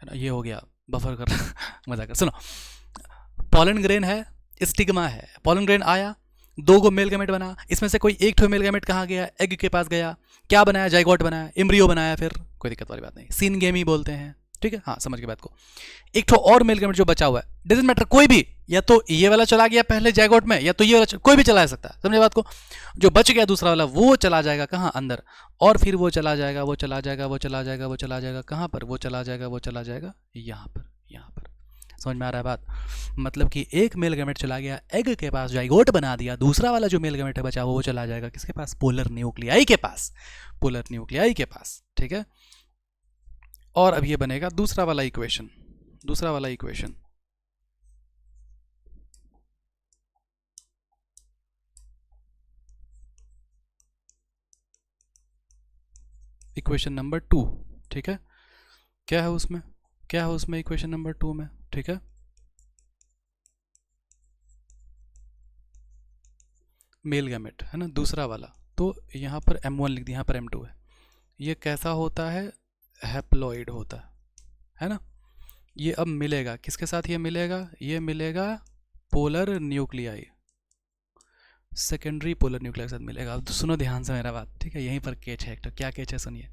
है ना, ये हो गया बफर कर मजा कर। सुनो, पोलन ग्रेन है, स्टिग्मा है, पोलन ग्रेन आया, दो गो मेल गैमेट बना, इसमें से कोई एक ठो मेल गैमेट कहाँ गया, एग के पास गया, क्या बनाया, जाइगोट बनाया, एम्ब्रियो बनाया, फिर कोई दिक्कत वाली बात नहीं, सीनगेमी बोलते हैं, ठीक है। हाँ समझ के बात को। एक ठो और मेल गैमेट जो बचा हुआ है, डजंट मैटर, कोई भी, या तो ये वाला चला गया पहले जाइगोट में, या तो ये वाला, कोई भी चला सकता है, समझे बात को। जो बच गया दूसरा वाला, वो चला जाएगा कहाँ, अंदर, और फिर वो चला जाएगा, वो चला जाएगा, वो चला जाएगा, वो चला जाएगा कहाँ पर, वो चला जाएगा, वो चला जाएगा यहाँ पर, यहाँ पर। समझ में आ रहा है बात? मतलब कि एक मेल गैमेट चला गया एग के पास, जाइगोट बना दिया, दूसरा वाला जो मेल गैमेट है बचा वो चला जाएगा किसके पास, पोलर न्यूक्लियाई के पास, पोलर न्यूक्लियाई के पास, ठीक है। और अब ये बनेगा दूसरा वाला इक्वेशन, दूसरा वाला इक्वेशन, इक्वेशन नंबर 2, ठीक है। क्या है उसमें, क्या है उसमें इक्वेशन नंबर 2 में, ठीक है। मेल गैमेट है ना दूसरा वाला, तो यहाँ पर M1 लिख दिया, यहाँ पर M2 है। ये कैसा होता है, हैप्लॉइड होता है ना। ये अब मिलेगा किसके साथ, ये मिलेगा, ये मिलेगा polar nuclei, secondary polar nuclei के साथ मिलेगा। अब सुनो ध्यान से मेरा बात, ठीक है, यहीं पर केच है एक तो, क्या केच है सुनिए।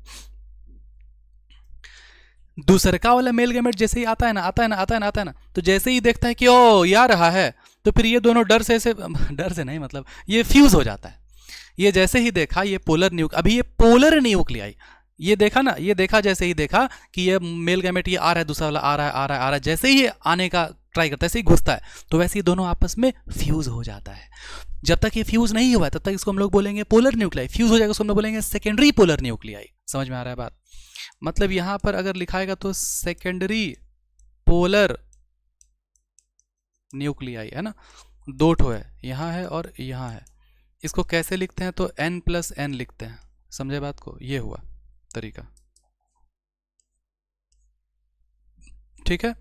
दूसरका वाला मेल गैमेट जैसे ही आता है ना, आता है ना, आता है ना, आता है ना, तो जैसे ही देखता है कि ओ ये आ रहा है, तो फिर ये दोनों डर से ऐसे, डर से नहीं मतलब, ये फ्यूज हो जाता है। ये जैसे ही देखा ये पोलर न्यूक, अभी ये पोलर न्यूक्लियाई, ये देखा ना, ये देखा, जैसे ही देखा कि ये मेल गैमेट ये आ रहा है, दूसरा वाला आ रहा है, आ रहा है, आ रहा है, जैसे ही आने का ट्राई करता है, ऐसे ही घुसता है, तो वैसे ही दोनों आपस में फ्यूज हो जाता है। जब तक ये फ्यूज नहीं हुआ है तब तक इसको हम लोग बोलेंगे पोलर न्यूक्लियाई, फ्यूज हो जाएगा उसको हम लोग बोलेंगे सेकेंडरी पोलर न्यूक्लियाई। समझ में आ रहा है बात? मतलब यहां पर अगर लिखाएगा तो सेकेंडरी पोलर न्यूक्लियाई है ना, दो ठो है, यहाँ है और यहाँ है। इसको कैसे लिखते हैं, तो N+N लिखते हैं, समझे बात को, ये हुआ तरीका, ठीक है।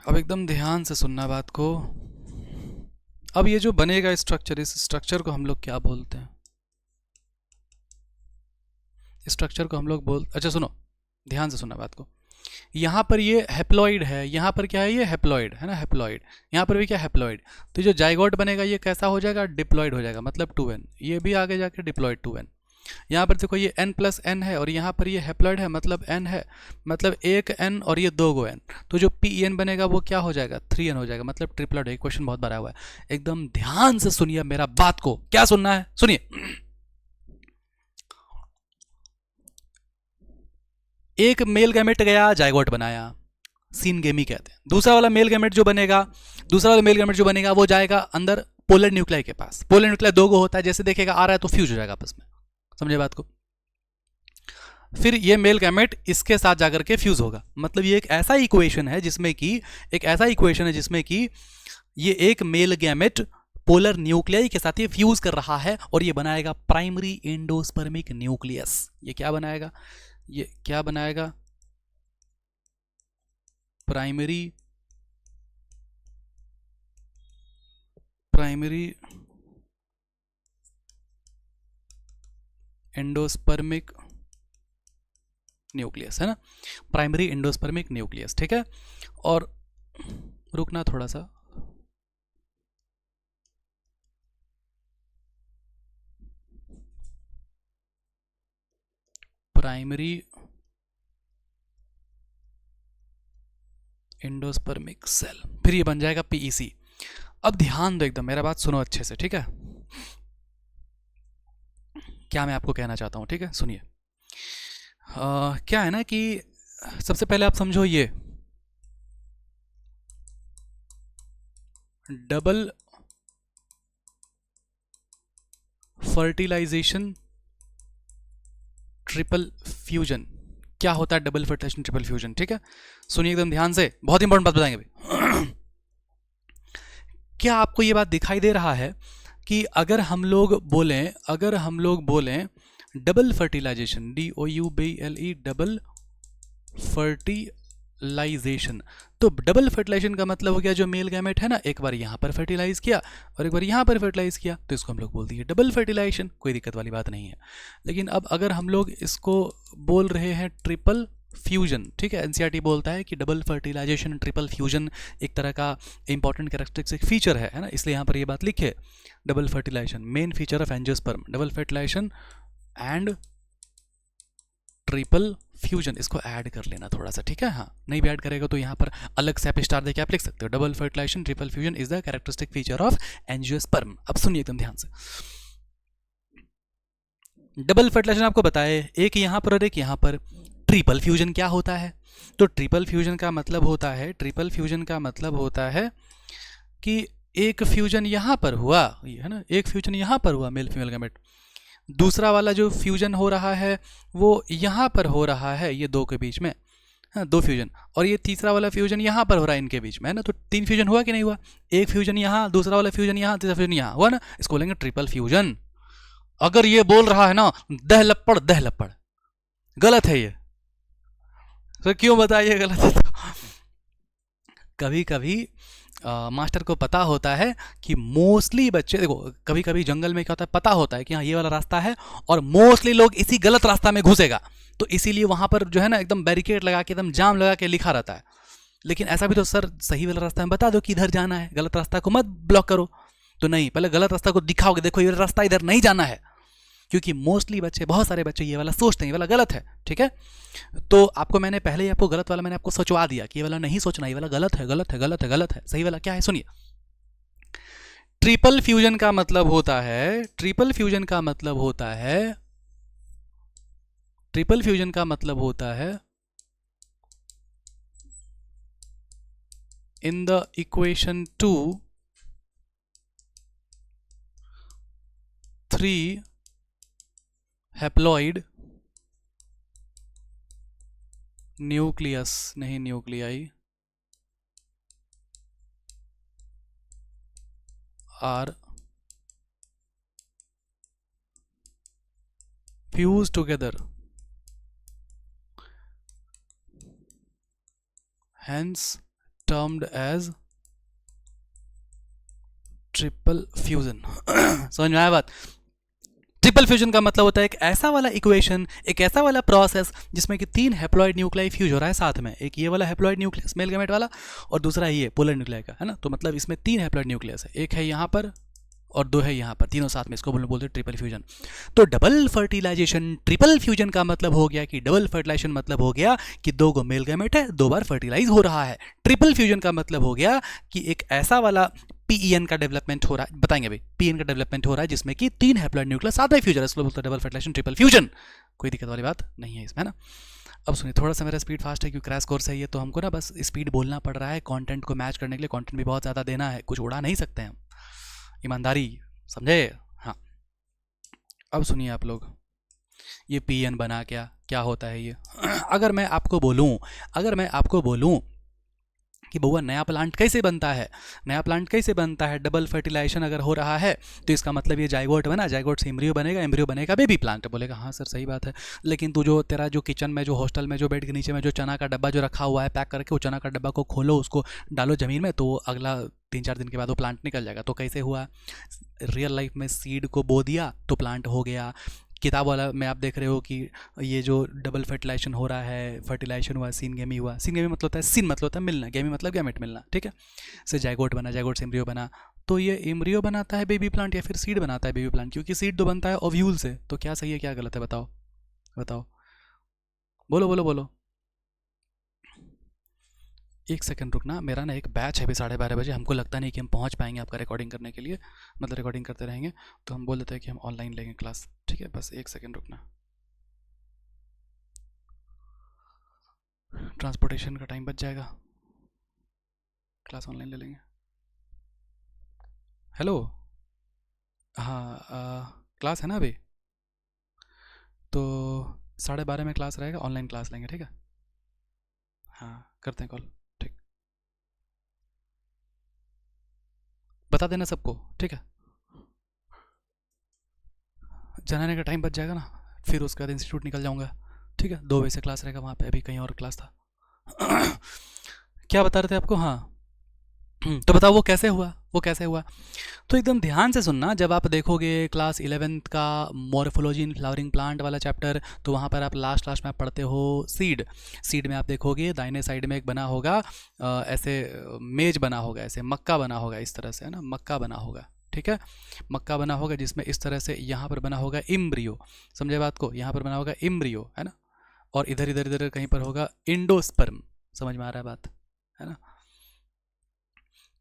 अब एकदम ध्यान से सुनना बात को। अब ये जो बनेगा स्ट्रक्चर, इस स्ट्रक्चर को हम लोग क्या बोलते हैं, स्ट्रक्चर को हम लोग अच्छा सुनो ध्यान से सुनना बात को। यहाँ पर ये हैप्लॉइड है, यहाँ पर क्या है, ये हैप्लॉइड है ना, हैप्लॉइड, यहाँ पर भी क्या हैप्लॉइड, तो जो जाइगोट बनेगा ये कैसा हो जाएगा, डिप्लॉइड हो जाएगा, मतलब 2n, ये भी आगे जाके डिप्लॉइड 2n। यहाँ पर देखो ये N+N है और यहाँ पर ये हैप्लॉइड है, मतलब n है, मतलब एक n और ये दो गो n, तो जो Pn बनेगा वो क्या हो जाएगा, 3n हो जाएगा, मतलब ट्रिपलॉइड है। क्वेश्चन बहुत बड़ा हुआ है, एकदम ध्यान से सुनिए मेरा बात को, क्या सुनना है सुनिए। एक मेल गैमेट गया, जाइगोट बनाया, सीनगेमी कहते हैं। दूसरा वाला मेल गैमेट जो बनेगा, दूसरा वाला मेल गैमेट जो बनेगा वो जाएगा अंदर पोलर न्यूक्लियाई के पास। पोलर न्यूक्लियाई दो गो होता है, जैसे देखेगा आ रहा है तो फ्यूज हो जाएगा आपस में, समझे बात को। फिर ये मेल गैमेट इसके साथ जाकर के फ्यूज होगा। मतलब ये एक ऐसा इक्वेशन है जिसमें कि ये एक मेल गैमेट पोलर न्यूक्लियाई के साथ ये फ्यूज कर रहा है और ये बनाएगा प्राइमरी एंडोस्पर्मिक न्यूक्लियस। ये क्या बनाएगा? प्राइमरी एंडोस्पर्मिक न्यूक्लियस, है ना, प्राइमरी एंडोस्पर्मिक न्यूक्लियस, ठीक है। और रुकना थोड़ा सा, प्राइमरी एंडोस्पर्मिक सेल, फिर ये बन जाएगा पीईसी। अब ध्यान दो, एकदम मेरा बात सुनो अच्छे से, ठीक है, क्या मैं आपको कहना चाहता हूं, ठीक है, सुनिए। क्या है ना कि सबसे पहले आप समझो ये डबल फर्टिलाइजेशन ट्रिपल फ्यूजन। क्या होता है डबल फर्टिलाइजेशन ट्रिपल फ्यूजन? ठीक है, सुनिए एकदम ध्यान से, बहुत इंपॉर्टेंट बात बताएंगे भाई। क्या आपको ये बात दिखाई दे रहा है कि अगर हम लोग बोलें double fertilization, DOUBLE, double fertilization, तो डबल फर्टिलाइजेशन का मतलब हो गया जो मेल गैमेट है ना, एक बार यहाँ पर फर्टिलाइज किया और एक बार यहाँ पर फर्टिलाइज किया, तो इसको हम लोग बोल दिए डबल फर्टिलाइजेशन, कोई दिक्कत वाली बात नहीं है। लेकिन अब अगर हम लोग इसको बोल रहे हैं ट्रिपल फ्यूजन, ठीक है, एनसीईआरटी बोलता है कि डबल फर्टिलाइजेशन ट्रिपल फ्यूजन एक तरह का इंपॉर्टेंट कैरेक्टरिस्टिक फीचर है ना, इसलिए यहाँ पर ये बात लिखे double fertilization main feature of angiosperm, double fertilization and triple fusion. इसको ऐड कर लेना थोड़ा सा, ठीक है, हाँ, नहीं भी ऐड करेगा तो यहाँ पर अलग से आप स्टार देके आप लिख सकते हो, double fertilization triple fusion is the characteristic feature of angiosperm. अब सुनिए एकदम ध्यान से, डबल फर्टिलाइजेशन आपको बताए, एक यहाँ पर और एक यहाँ पर। ट्रिपल फ्यूजन क्या होता है? तो ट्रिपल फ्यूजन का मतलब होता है कि एक फ्यूजन यहाँ पर हुआ, है ना, एक फ्यूजन यहाँ पर हुआ मेल फीमेल गैमेट, दूसरा वाला जो फ्यूजन हो रहा है वो यहाँ पर हो रहा है, ये दो के बीच में, हाँ, दो फ्यूजन, और ये तीसरा वाला फ्यूजन यहाँ पर हो रहा है इनके बीच में, है ना, तो तीन फ्यूजन हुआ कि नहीं हुआ? एक फ्यूजन यहाँ, दूसरा वाला फ्यूजन यहाँ, तीसरा फ्यूजन यहाँ, हुआ ना, इसको बोलेंगे ट्रिपल फ्यूजन। अगर ये बोल रहा है ना दह लपड़, गलत है ये, तो क्यों बताइए गलत है? तो कभी कभी मास्टर को पता होता है कि मोस्टली बच्चे, देखो कभी कभी जंगल में क्या होता है, पता होता है कि हाँ ये वाला रास्ता है और मोस्टली लोग इसी गलत रास्ता में घुसेगा, तो इसीलिए वहां पर जो है ना एकदम बैरिकेड लगा के, एकदम जाम लगा के लिखा रहता है। लेकिन ऐसा भी तो सर सही वाला रास्ता में बता दो कि इधर जाना है, गलत रास्ता को मत ब्लॉक करो। तो नहीं, पहले गलत रास्ता को दिखाओगे, देखो ये रास्ता इधर नहीं जाना है, क्योंकि मोस्टली बच्चे, बहुत सारे बच्चे ये वाला सोचते हैं ये वाला गलत है, ठीक है। तो आपको मैंने पहले ही आपको गलत वाला मैंने आपको सोचवा दिया कि ये वाला नहीं सोचना, ये वाला गलत है, गलत है, गलत है, गलत है, सही वाला क्या है सुनिए। ट्रिपल फ्यूजन का मतलब होता है, ट्रिपल फ्यूजन का मतलब होता है in the equation 2 3 haploid nucleus, नहीं nuclei, are fused together, hence termed as ट्रिपल फ्यूजन। समझ में आया बात? ट्रिपल फ्यूजन का मतलब होता है एक ऐसा वाला इक्वेशन, एक ऐसा वाला प्रोसेस जिसमें कि तीन हैप्लॉइड न्यूक्लियाई फ्यूज हो रहा है साथ में, एक ये वाला हैप्लॉइड न्यूक्लियस मेल गैमेट वाला और दूसरा ये पोलर न्यूक्लियाई का, है ना, तो मतलब इसमें तीन हैप्लॉइड न्यूक्लियस है, एक है यहाँ पर और दो है यहाँ पर, तीनों साथ में, इसको बोलते हैं ट्रिपल फ्यूजन। तो डबल फर्टिलाइजेशन ट्रिपल फ्यूजन का मतलब हो गया कि डबल फर्टिलाइजेशन मतलब हो गया कि दो गो मेल गैमेट है, दो बार फर्टिलाइज हो रहा है। ट्रिपल फ्यूजन का मतलब हो गया कि एक ऐसा वाला पीईएन का डेवलपमेंट हो रहा है, बताएंगे भाई, पीएन का डेवलपमेंट हो रहा है जिसमें कि तीन हैप्लॉइड न्यूक्लियस साथ में फ्यूजन है, इसको बोलते हैं डबल फर्टिलाइजेशन ट्रिपल फ्यूजन। कोई दिक्कत वाली बात नहीं है इसमें, है ना। अब सुनिए, थोड़ा सा मेरा स्पीड फास्ट है क्योंकि क्रैश कोर्स है ये, तो हमको ना बस स्पीड बोलना पड़ रहा है कंटेंट को मैच करने के लिए, कंटेंट भी बहुत ज़्यादा देना है, कुछ उड़ा नहीं सकते हम, ईमानदारी, समझे? हाँ, अब सुनिए आप लोग, ये पीएन बना क्या, क्या होता है ये? अगर मैं आपको बोलूं कि बउआ नया प्लांट कैसे बनता है, नया प्लांट कैसे बनता है, डबल फर्टिलाइजेशन अगर हो रहा है तो इसका मतलब ये जाइगोट बना, जाइगोट से एम्ब्रियो बनेगा, एम्ब्रियो बनेगा बेबी प्लांट। बोलेगा हाँ सर सही बात है, लेकिन तू जो तेरा जो किचन में, जो हॉस्टल में, जो बेड के नीचे में जो चना का डब्बा जो रखा हुआ है पैक करके, वो चना का डब्बा को खोलो, उसको डालो ज़मीन में, तो अगला 3-4 दिन के बाद वो प्लांट निकल जाएगा। तो कैसे हुआ? रियल लाइफ में सीड को बो दिया तो प्लांट हो गया। किताब वाला में आप देख रहे हो कि ये जो डबल फर्टिलाइजेशन हो रहा है, फर्टिलाइजेशन हुआ, सीन गेमी हुआ। सीन गेमी मतलब होता है, सीन मतलब होता है मिलना, गेमी मतलब गैमेट मिलना, ठीक है। से जाइगोट बना, जाइगोट से एम्ब्रियो बना, तो ये एम्ब्रियो बनाता है बेबी प्लांट या फिर सीड बनाता है बेबी प्लांट? क्योंकि सीड तो बनता है ओव्यूल से। तो क्या सही है क्या गलत है, बताओ बताओ, बोलो बोलो बोलो। एक सेकंड रुकना, मेरा ना एक बैच है अभी 12:30 बजे, हमको लगता नहीं कि हम पहुंच पाएंगे आपका रिकॉर्डिंग करने के लिए, मतलब रिकॉर्डिंग करते रहेंगे, तो हम बोल देते हैं कि हम ऑनलाइन लेंगे क्लास, ठीक है। बस एक सेकंड रुकना, ट्रांसपोर्टेशन का टाइम बच जाएगा, क्लास ऑनलाइन ले लेंगे। हेलो, हाँ क्लास है ना अभी, तो 12:30 में क्लास रहेगा, ऑनलाइन क्लास लेंगे, ठीक है। हाँ करते हैं कॉल, ठीक, बता देना सबको, ठीक है। जाने का टाइम बच जाएगा ना, फिर उसके बाद इंस्टीट्यूट निकल जाऊंगा, ठीक है। 2 बजे से क्लास रहेगा वहाँ पे, अभी कहीं और क्लास था। क्या बता रहे थे आपको? हाँ, तो बताओ वो कैसे हुआ, वो कैसे हुआ? तो एकदम ध्यान से सुनना, जब आप देखोगे क्लास 11th का मॉर्फोलॉजी इन फ्लावरिंग प्लांट वाला चैप्टर, तो वहाँ पर आप लास्ट लास्ट में आप पढ़ते हो सीड। सीड में आप देखोगे दाहिने साइड में एक बना होगा ऐसे मेज बना होगा, ऐसे मक्का बना होगा, इस तरह से है ना, मक्का बना होगा, ठीक है। मक्का बना होगा जिसमें इस तरह से यहाँ पर बना होगा इम्ब्रियो, समझे बात को, यहाँ पर बना होगा इम्ब्रियो, है ना, और इधर इधर इधर कहीं पर होगा इंडोस्पर्म, समझ में आ रहा है बात, है ना।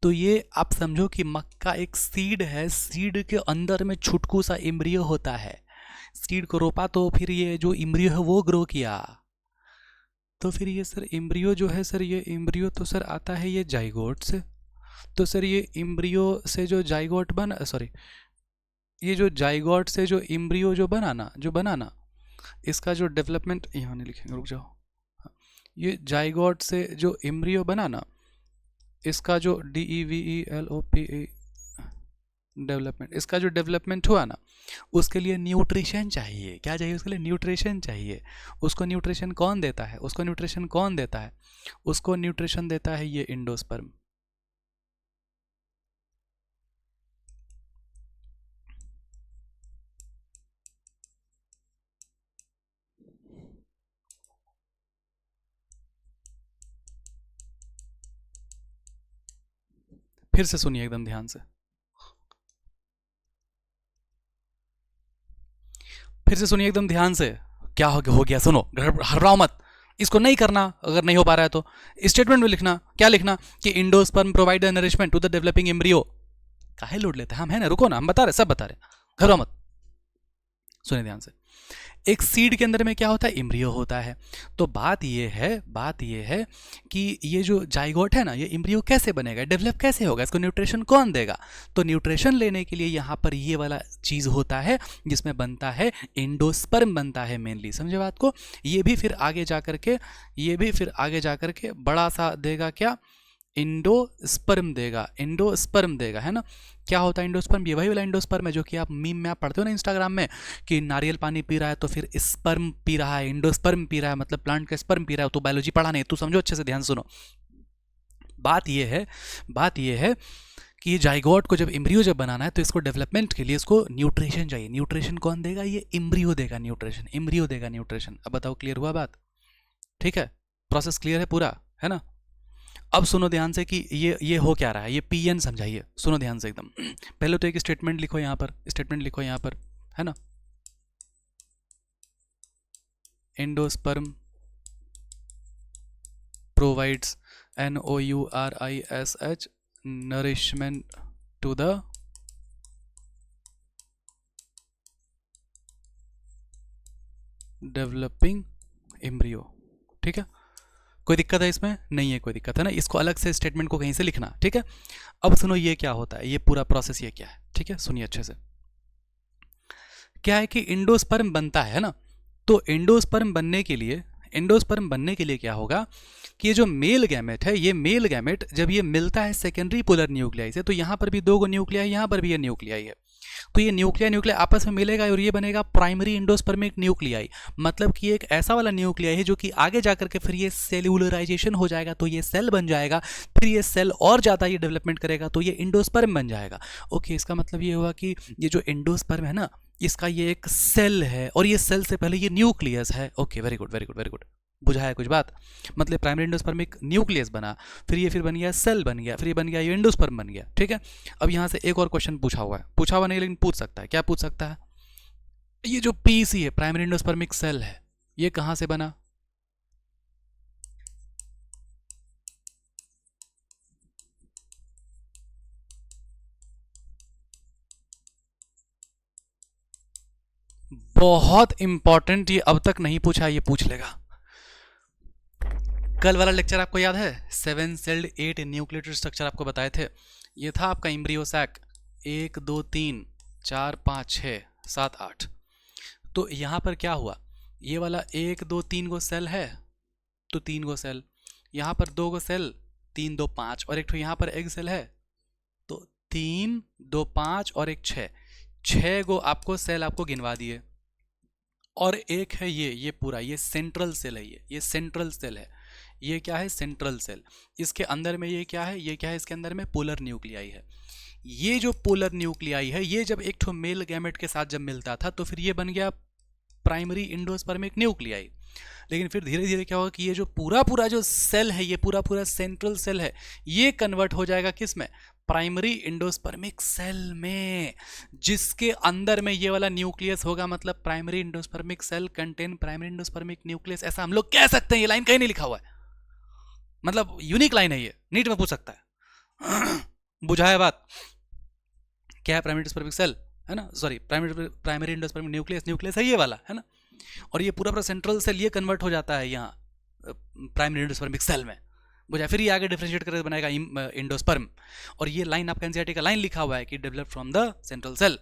तो ये आप समझो कि मक्का एक सीड है, सीड के अंदर में छुटकू सा इम्ब्रियो होता है, सीड को रोपा तो फिर ये जो इम्ब्रियो है वो ग्रो किया, तो फिर ये सर इम्ब्रियो जो है सर, ये इम्ब्रियो तो सर आता है ये जाइगोट से, तो सर ये इम्ब्रियो से जो जाइगोट बना, सॉरी ये जो जाइगोट से जो इम्ब्रियो जो बनाना, जो बनाना, इसका जो डेवलपमेंट, यहाँ नहीं लिखेंगे रुक जाओ, ये जाइगोट से जो इम्ब्रियो बनाना, इसका जो DEVELOP डेवलपमेंट, इसका जो डेवलपमेंट हुआ ना, उसके लिए न्यूट्रिशन चाहिए, क्या चाहिए उसके लिए? न्यूट्रिशन चाहिए। उसको न्यूट्रिशन कौन देता है? उसको न्यूट्रिशन कौन देता है? उसको न्यूट्रिशन देता है ये इंडोस्पर्म। फिर से सुनिए एकदम ध्यान से, फिर से सुनिए एकदम ध्यान से, क्या हो गया सुनो, हड़बड़ाओ मत, इसको नहीं करना, अगर नहीं हो पा रहा है तो स्टेटमेंट में लिखना, क्या लिखना कि endosperm provide nourishment to the developing embryo. काहे लोड लेते हैं हम, है ना, रुको ना, हम बता रहे, सब बता रहे, घबराओ मत, सुनिए ध्यान से। एक सीड के अंदर में क्या होता है? इम्ब्रियो होता है। तो बात ये है कि ये जो जाइगोट है ना, ये इम्ब्रियो कैसे बनेगा, डेवलप कैसे होगा, इसको न्यूट्रिशन कौन देगा? तो न्यूट्रिशन लेने के लिए यहाँ पर ये वाला चीज़ होता है जिसमें बनता है एंडोस्पर्म, बनता है मेनली, समझे बात को। ये भी फिर आगे जा करके बड़ा सा देगा, क्या? इंडोस्पर्म देगा, इंडोस्पर्म देगा, है ना। क्या होता है इंडोस्पर्म? ये वही वाला इंडोस्पर्म है जो कि आप मीम में आप पढ़ते हो ना इंस्टाग्राम में, कि नारियल पानी पी रहा है तो फिर स्पर्म पी रहा है, इंडोस्पर्म पी रहा है, मतलब प्लांट का स्पर्म पी रहा है। तो बायोलॉजी पढ़ा नहीं, तू समझो अच्छे से, ध्यान सुनो। बात ये है कि जाइगोट को जब इम्ब्रियो जब बनाना है तो इसको डेवलपमेंट के लिए इसको न्यूट्रिशन चाहिए। न्यूट्रिशन कौन देगा? ये इम्ब्रियो देगा न्यूट्रिशन, इम्ब्रियो देगा न्यूट्रिशन। अब बताओ क्लियर हुआ बात? ठीक है, प्रोसेस क्लियर है पूरा, है ना। अब सुनो ध्यान से कि ये हो क्या रहा है, ये पीएन समझाइए, सुनो ध्यान से एकदम। पहले तो एक स्टेटमेंट लिखो यहाँ पर, स्टेटमेंट लिखो यहाँ पर, है ना। Endosperm provides NOURISH nourishment to the developing embryo, ठीक है। कोई दिक्कत है इसमें? नहीं है कोई दिक्कत, है ना। इसको अलग से स्टेटमेंट को कहीं से लिखना, ठीक है। अब सुनो ये क्या होता है, ये पूरा प्रोसेस ये क्या है, ठीक है, सुनिए अच्छे से। क्या है कि इंडोस्पर्म बनता है ना, तो एंडोस्पर्म बनने के लिए क्या होगा कि ये जो मेल गैमेट है, ये मेल गैमेट जब ये मिलता है सेकेंडरी पोलर न्यूक्लियाई से, तो यहाँ पर भी दो गो न्यूक्लियाई, यहाँ पर भी ये न्यूक्लियाई है, तो ये न्यूक्लियाई आपस में मिलेगा और ये बनेगा प्राइमरी इंडोस्पर्मिक न्यूक्लियाई। मतलब कि एक ऐसा वाला न्यूक्लियाई है जो कि आगे जाकर के फिर ये सेल्यूलराइजेशन हो जाएगा, तो ये सेल बन जाएगा, फिर ये सेल और ज़्यादा ये डेवलपमेंट करेगा तो ये इंडोस्पर्म बन जाएगा। ओके, इसका मतलब ये हुआ कि ये जो इंडोस्पर्म है ना, इसका ये एक सेल है और ये सेल से पहले ये न्यूक्लियस है। Okay, very good very good very good, बुझाया कुछ बात। मतलब प्राइमरी एंडोस्पर्मिक न्यूक्लियस बना, फिर बन गया सेल बन गया, फिर ये बन गया ये एंडोस्पर्म बन गया। ठीक है, अब यहाँ से एक और क्वेश्चन पूछा हुआ है, पूछा हुआ नहीं लेकिन पूछ सकता है। क्या पूछ सकता है? ये जो पीसी है, प्राइमरी एंडोस्पर्मिक सेल है, ये कहाँ से बना? बहुत इंपॉर्टेंट, ये अब तक नहीं पूछा, ये पूछ लेगा। कल वाला लेक्चर आपको याद है? 7 सेल्ड 8 न्यूक्लियोटाइड स्ट्रक्चर आपको बताए थे। ये था आपका एम्ब्रियो सैक, 1 2 3 4 5 6 7 8। तो यहाँ पर क्या हुआ, ये वाला 1 2 3 गो सेल है, तो 3 गो सेल, यहाँ पर 2 गो सेल, 3 2 5, और एक तो यहाँ पर एग सेल है, तो 3 2 5 और एक 6, 6 गो आपको सेल आपको गिनवा दिए। और एक है ये पूरा, ये सेंट्रल सेल है, ये सेंट्रल सेल है। ये क्या है? Central cell. इसके अंदर में ये क्या है? ये क्या है? इसके अंदर में पोलर न्यूक्लियाई है। ये जो पोलर न्यूक्लियाई है, ये जब एक ठो मेल गैमेट के साथ जब मिलता था तो फिर ये बन गया प्राइमरी इंडोस्पर्मिक न्यूक्लियाई। लेकिन फिर धीरे धीरे क्या होगा कि ये जो पूरा पूरा जो सेल है, ये पूरा पूरा सेंट्रल सेल है, ये कन्वर्ट हो जाएगा किस में? प्राइमरी इंडोस्पर्मिक सेल में, जिसके अंदर में ये वाला न्यूक्लियस होगा। मतलब primary endospermic cell contain primary endospermic nucleus, ऐसा हम लोग कह सकते हैं। ये लाइन कहीं नहीं लिखा हुआ है, मतलब यूनिक लाइन है, ये नीट में पूछ सकता है। बुझाया बात? क्या है? प्राइमरी इंडोस्पर्मिक सेल है ना, sorry primary endospermic nucleus, nucleus है ये वाला, है ना। और ये पूरा पूरा सेंट्रल सेल ये कन्वर्ट हो जाता है यहाँ प्राइमरी इंडोस्पर्मिक सेल में, बुझा। फिर ये आगे डिफरेंशिएट करके बनाएगा इंडोस्पर्म। और ये लाइन आपका एनसीईआरटी का लाइन लिखा हुआ है कि develop from the central cell.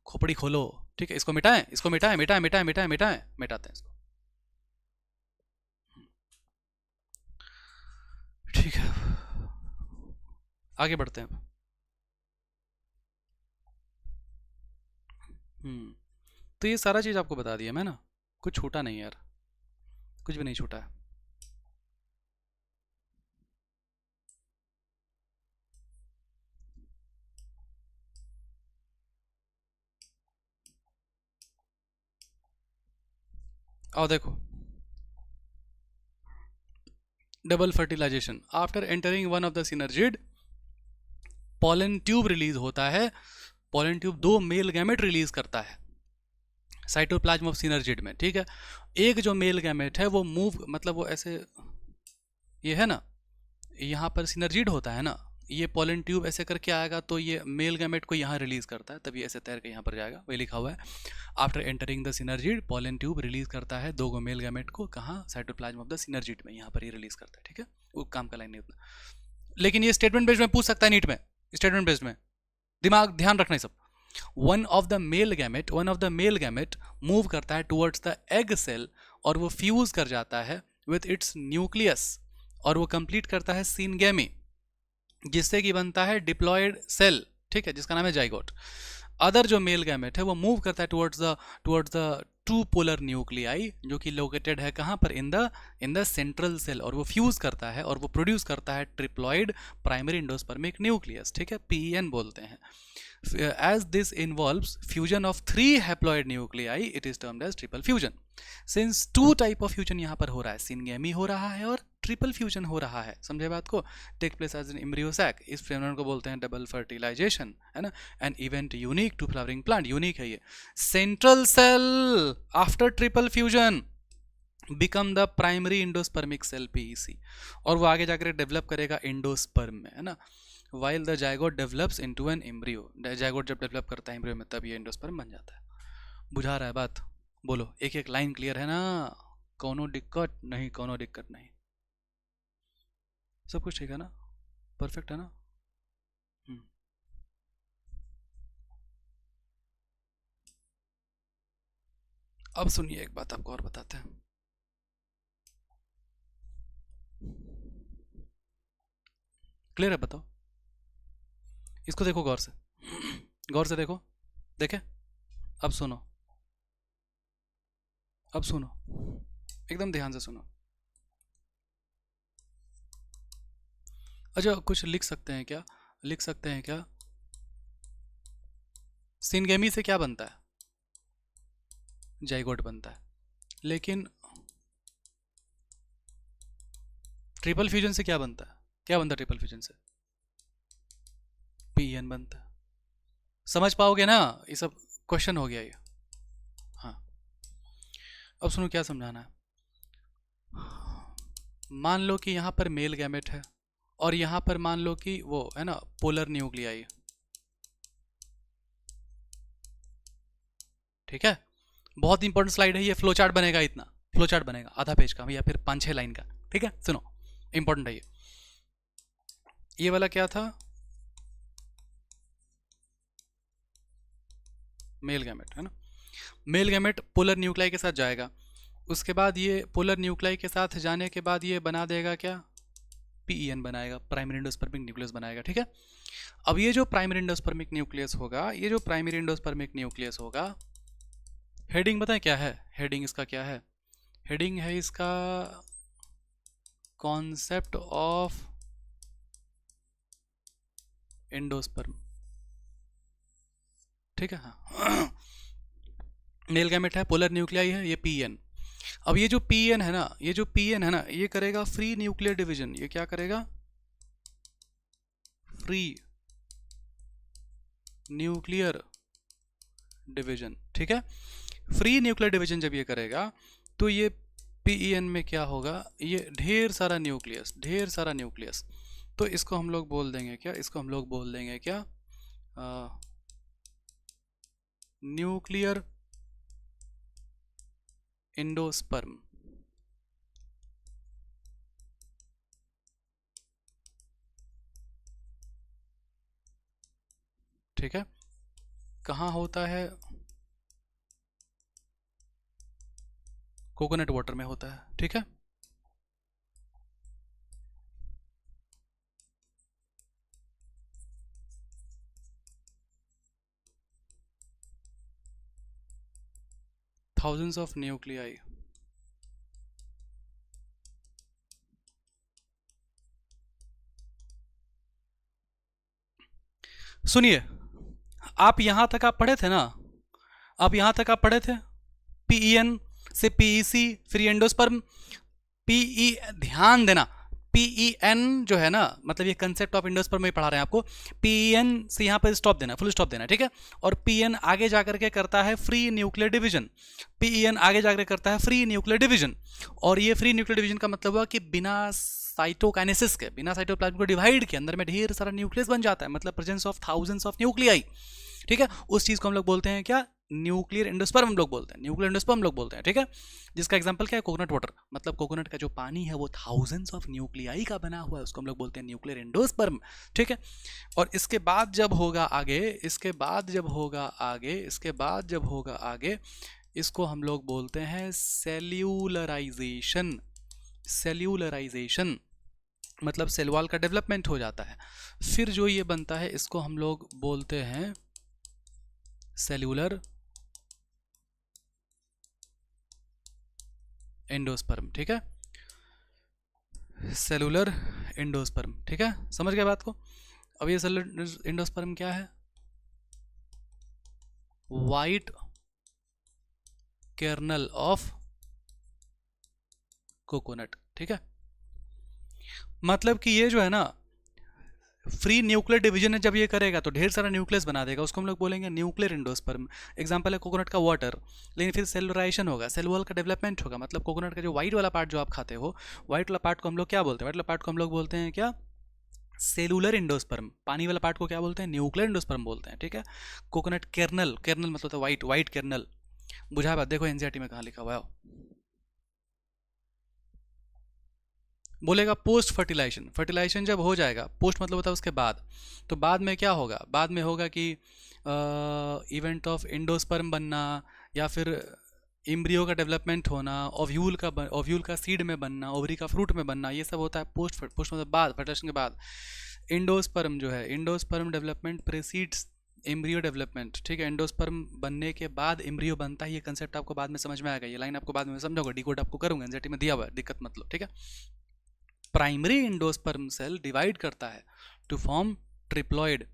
खोपड़ी खोलो, ठीक है। इसको मिटाएं, इसको मिटाएं, मिटाएं मिटाएं मिटाएं मिटाएं, मिटाते हैं इसको। ठीक है, आगे बढ़ते हैं। तो ये सारा चीज़ आपको बता दिया मैं ना, कुछ छूटा नहीं यार, कुछ भी नहीं छूटा है। आओ देखो, double fertilization after entering one of the synergid, pollen tube release होता है। पॉलन ट्यूब दो मेल गैमेट रिलीज करता है साइटोप्लाज्म ऑफ सिनर्जिड में, ठीक है। एक जो मेल गैमेट है वो मूव, मतलब वो ऐसे, ये है ना, यहाँ पर सिनर्जिड होता है ना, ये पॉलन ट्यूब ऐसे करके आएगा तो ये मेल गैमेट को यहाँ रिलीज करता है, तभी ऐसे तैर के यहाँ पर जाएगा, वही लिखा हुआ है। After entering the synergid, pollen tube release करता है दो गो मेल गैमेट को, कहाँ? साइटोप्लाज्म ऑफ द सिनर्जिड में, यहाँ पर ये रिलीज करता है, ठीक है। वो काम का लाइन नहीं उतना, लेकिन ये स्टेटमेंट बेस्ड में पूछ सकता है नीट में, स्टेटमेंट बेस्ड में दिमाग ध्यान रखना है सब। One of the male gamete move करता है टुवर्ड्स द एग सेल, और वो फ्यूज कर जाता है विथ इट्स न्यूक्लियस, और वो कंप्लीट करता है सिनगेमी, जिससे कि बनता है डिप्लॉयड सेल, ठीक है, जिसका नाम है जाइगोट। अदर जो मेल गैमेट है वो मूव करता है towards the two polar nuclei, जो कि लोकेटेड है कहाँ पर? इन द सेंट्रल सेल, और वो फ्यूज करता है और वो प्रोड्यूस करता है ट्रिप्लॉइड प्राइमरी इंडोस्पर्मिक न्यूक्लियस, ठीक है, पीएन बोलते हैं। As this involves fusion of 3 haploid nuclei, it is termed as triple fusion. Since 2 type of fusion यहाँ पर हो रहा है, सिनगेमी हो रहा है और ट्रिपल फ्यूजन हो रहा है, समझे बात को? Take place as an embryo sac, इस फेनोमेनन को बोलते हैं डबल फर्टिलाइजेशन, है ना। An event unique to flowering plant, unique है ये। Central cell after triple fusion become the primary endospermic cell, PEC, और वो आगे जाकर डेवलप करेगा इंडोस्पर्म में, है ना। While the zygote develops into an embryo, zygote जब डेवलप करता है एम्ब्रियो में, तब ये इंडोस्पर्म बन जाता है। बुझा रहा है बात? बोलो, एक एक लाइन क्लियर है ना? कोनो दिक्कत नहीं, कोनो दिक्कत नहीं, सब कुछ ठीक है ना? परफेक्ट है ना? अब सुनिए एक बात आपको और बताते हैं। क्लियर है? बताओ। इसको देखो गौर से, गौर से देखो। देखे? अब सुनो, अब सुनो, एकदम ध्यान से सुनो। अच्छा, कुछ लिख सकते हैं क्या? लिख सकते हैं क्या? सिनगेमी से क्या बनता है? जाइगोट बनता है। लेकिन ट्रिपल फ्यूजन से क्या बनता है? क्या बनता है ट्रिपल फ्यूजन से? पीएन बनता है। समझ पाओगे ना? ये सब क्वेश्चन हो गया ये। हाँ, अब सुनो क्या समझाना है। मान लो कि यहाँ पर मेल गैमेट है और यहाँ पर मान लो कि वो है ना पोलर न्यूक्लियाई। ठीक है? बहुत इंपॉर्टेंट स्लाइड है ये, फ्लो चार्ट बनेगा, इतना फ्लो चार्ट बनेगा आधा पेज का या फिर 5-6 लाइन का। ठीक है, सुनो, इंपॉर्टेंट है ये वाला क्या था? मेल गैमेट है ना। मेल गैमेट पोलर न्यूक्लियाई के साथ जाएगा, उसके बाद ये पोलर न्यूक्लियाई के साथ जाने के बाद ये बना देगा क्या? पीईएन बनाएगा, प्राइमरी एंडोस्पर्मिक न्यूक्लियस बनाएगा। ठीक है? अब ये जो प्राइमरी एंडोस्पर्मिक न्यूक्लियस होगा, ये जो प्राइमरी एंडोस्पर्मिक न्यूक्लियस होगा, हेडिंग बताएं क्या है? हेडिंग इसका क्या है? हेडिंग है इसका कॉन्सेप्ट ऑफ एंडोस्पर्म। ठीक है? हाँ। मेल गैमेट है, पोलर न्यूक्लियाई है, ये पीएन। अब ये जो पीएन है ना, ये जो पीएन है ना, ये करेगा फ्री न्यूक्लियर डिवीजन। ये क्या करेगा? Free nuclear division. ठीक है? फ्री न्यूक्लियर डिवीजन जब ये करेगा तो ये पीईएन में क्या होगा? ये ढेर सारा न्यूक्लियस, ढेर सारा न्यूक्लियस। तो इसको हम लोग बोल देंगे क्या? इसको हम लोग बोल देंगे क्या? Nuclear endosperm. ठीक है? कहाँ होता है? कोकोनट वाटर में होता है। ठीक है? thousands of nuclei। सुनिए, आप यहां तक आप पढ़े थे ना? आप यहां तक आप पढ़े थे पीईएन से पीईसी, फ्री एंडोस्पर्म, पीई, ध्यान देना, पीईएन जो है ना, मतलब ये कंसेप्ट ऑफ एंडोस्पर्म में पढ़ा रहे हैं आपको। पीईएन से यहाँ पर स्टॉप देना, फुल स्टॉप देना। ठीक है? और पीएन आगे जाकर के करता है फ्री न्यूक्लियर डिवीजन। पीईएन आगे जाकर करता है फ्री न्यूक्लियर डिवीजन। और ये फ्री न्यूक्लियर डिवीजन का मतलब हुआ कि बिना साइटोकाइनेसिस के, बिना साइटोप्लाज्म को डिवाइड के अंदर में ढेर सारा न्यूक्लियस बन जाता है, मतलब presence of thousands of nuclei. ठीक है? उस चीज को हम लोग बोलते हैं क्या? न्यूक्लियर एंडोस्पर्म हम लोग बोलते हैं, न्यूक्लियर एंडोस्पर्म हम लोग बोलते हैं। ठीक है? जिसका एग्जांपल क्या है? Coconut water. मतलब कोकोनट का जो पानी है वो थाउजेंड्स ऑफ न्यूक्लियाई का बना हुआ है, उसको हम लोग बोलते हैं न्यूक्लियर एंडोस्पर्म। ठीक है? और इसके बाद जब होगा आगे, इसके बाद जब होगा आगे, इसके बाद जब होगा आगे, इसको हम लोग बोलते हैं सेल्यूलराइजेशन। सेल्यूलराइजेशन मतलब सेल वॉल का डेवलपमेंट हो जाता है। फिर जो ये बनता है इसको हम लोग बोलते हैं सेल्यूलर एंडोस्पर्म। ठीक है? Cellular endosperm. ठीक है? समझ गए बात को? अब ये सेलुलर एंडोस्पर्म क्या है? White kernel of coconut. ठीक है? मतलब कि ये जो है ना फ्री न्यूक्लियर डिवीजन है, जब ये करेगा तो ढेर सारा न्यूक्लियस बना देगा, उसको हम लोग बोलेंगे न्यूक्लियर एंडोस्पर्म। एग्जांपल है कोकोनट का वाटर। लेकिन फिर सेलुलराइजेशन होगा, सेल वॉल का डेवलपमेंट होगा, मतलब कोकोनट का जो व्हाइट वाला पार्ट जो आप खाते हो, व्हाइट वाला पार्ट को हम लोग क्या बोलते हैं? व्हाइट वाला पार्ट को हम लोग बोलते हैं क्या? Cellular endosperm. पानी वाला पार्ट को क्या बोलते हैं? न्यूक्लियर एंडोस्पर्म बोलते हैं। ठीक है? कोकोनट कर्नल, कर्नल मतलब होता है व्हाइट, व्हाइट कर्नल। बुझा बात? देखो एनसीईआरटी में कहाँ लिखा हुआ है। बोलेगा पोस्ट फर्टिलाइजेशन। फर्टिलाइजेशन जब हो जाएगा, पोस्ट मतलब होता है उसके बाद, तो बाद में क्या होगा? बाद में होगा कि इवेंट ऑफ एंडोस्पर्म बनना, या फिर एम्ब्रियो का डेवलपमेंट होना, ओव्यूल का सीड में बनना, ओवरी का फ्रूट में बनना, ये सब होता है पोस्ट मतलब बाद, फर्टिलाइजेशन के बाद। इंडोस्पर्म जो है, इंडोस्पर्म डेवलपमेंट प्रेसीड्स एम्ब्रियो डेवलपमेंट, ठीक है। एंडोस्पर्म बनने के बाद एम्ब्रियो बनता है, ये कंसेप्ट आपको बाद में समझ में आएगा, ये लाइन आपको बाद में समझाऊंगा, डिकोड आपको करूंगा, एनसीईआरटी में दिया हुआ है, दिक्कत मतलब, ठीक है। प्राइमरी इंडोस्पर्म सेल डिवाइड करता है to form triploid,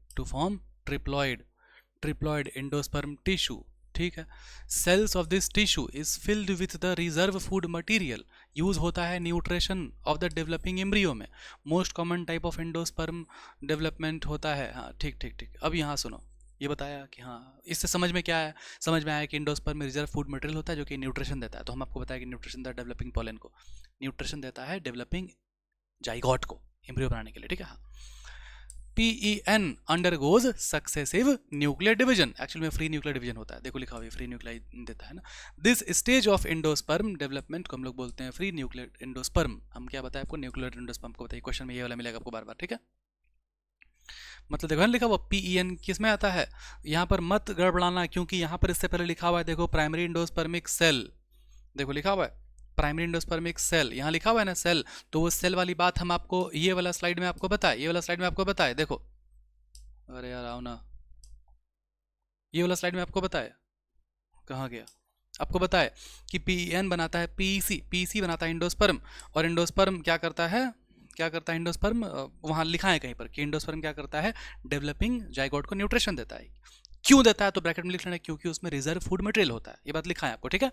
triploid endosperm tissue, ठीक है। Cells of this tissue is filled with the reserve food material, use होता है nutrition of the developing embryo में। Most common type of endosperm development होता है, हाँ ठीक ठीक ठीक। अब यहाँ सुनो, ये बताया कि हाँ, इससे समझ में क्या है, समझ में आया कि इंडोस्पर्म में रिजर्व फूड मटेरियल होता है जो कि न्यूट्रिशन देता है। तो हम आपको बताया कि न्यूट्रिशन देता है डेवलपिंग पॉलन को, न्यूट्रिशन देता है डेवलपिंग जाइगोट को एम्ब्रियो बनाने के लिए, ठीक है। हाँ, PEN undergoes successive nuclear division, actual में फ्री न्यूक्लियर डिवीजन होता है, देखो लिखा हुआ है फ्री न्यूक्लियर देता है ना। This stage of endosperm development को हम लोग बोलते हैं फ्री न्यूक्लियर एंडोस्पर्म। हम क्या बताया आपको, न्यूक्लियर एंडोस्पर्म को बताइए, क्वेश्चन में ये वाला मिलेगा आपको बार बार, ठीक है। मतलब देखो लिखा हुआ PEN किस में आता है, यहाँ पर मत गड़बड़ाना, क्योंकि यहाँ पर इससे पहले लिखा हुआ है देखो प्राइमरी एंडोस्पर्मिक सेल, देखो लिखा हुआ है प्राइमरी एंडोस्पर्मिक सेल, यहाँ लिखा हुआ है ना सेल, तो वो सेल वाली बात हम आपको ये वाला स्लाइड में आपको बताए, ये वाला स्लाइड में आपको बताए, देखो, अरे यार आओ ना, ये वाला स्लाइड में आपको बताया, कहाँ गया, आपको बताया कि PEN बनाता है PEC बनाता है एंडोस्पर्म, और एंडोस्पर्म क्या करता है, एंडोस्पर्म वहाँ लिखा है कहीं पर कि एंडोस्पर्म क्या करता है, डेवलपिंग जाइगोट को न्यूट्रिशन देता है। क्यों देता है, तो ब्रैकेट में लिख लेना, क्योंकि उसमें रिजर्व फूड मटेरियल होता है, ये बात लिखा है आपको, ठीक है।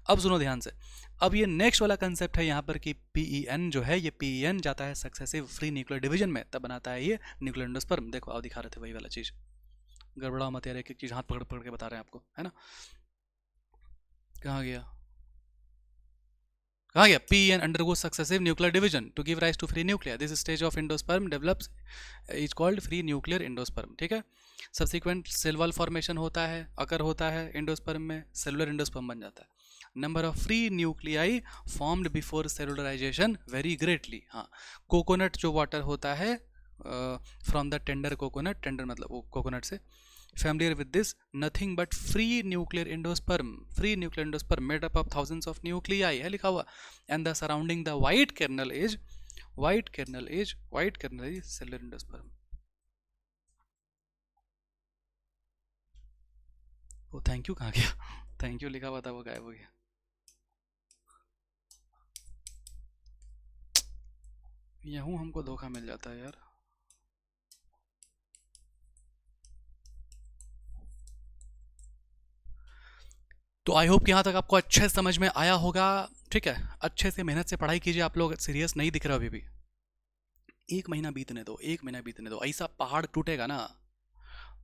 अब सुनो ध्यान से, अब ये नेक्स्ट वाला कंसेप्ट है यहाँ पर कि PEN जो है, ये PEN जाता है सक्सेसिव फ्री न्यूक्लियर डिवीजन में, तब बनाता है ये न्यूक्लियर एंडोस्पर्म। देखो अब दिखा रहे थे वही वाला चीज, गड़बड़ा मत यार, एक एक चीज हाथ पकड़ पकड़ के बता रहे हैं आपको, है ना। कहाँ गया, PEN undergoes successive nuclear division to give rise to free nuclear. This stage of endosperm develops is called free nuclear endosperm, ठीक है। Subsequent cell wall formation होता है, अकर होता है एंडोस्पर्म में, सेलुलर एंडोस्पर्म बन जाता है। Number of free nuclei formed before cellularisation very greatly. हाँ, कोकोनट जो वाटर होता है from the tender coconut, tender मतलब वो कोकोनट से, familiar with this, nothing but free nuclear endosperm made up of thousands of nuclei है लिखा हुआ, and the surrounding the white kernel is cellular endosperm। वो थैंक यू कहाँ गया, thank you लिखा हुआ था वो गायब हो गया, यूं हमको धोखा मिल जाता है यार। तो आई होप कि यहाँ तक आपको अच्छे से समझ में आया होगा, ठीक है। अच्छे से मेहनत से पढ़ाई कीजिए, आप लोग सीरियस नहीं दिख रहे अभी भी, एक महीना बीतने दो, ऐसा पहाड़ टूटेगा ना,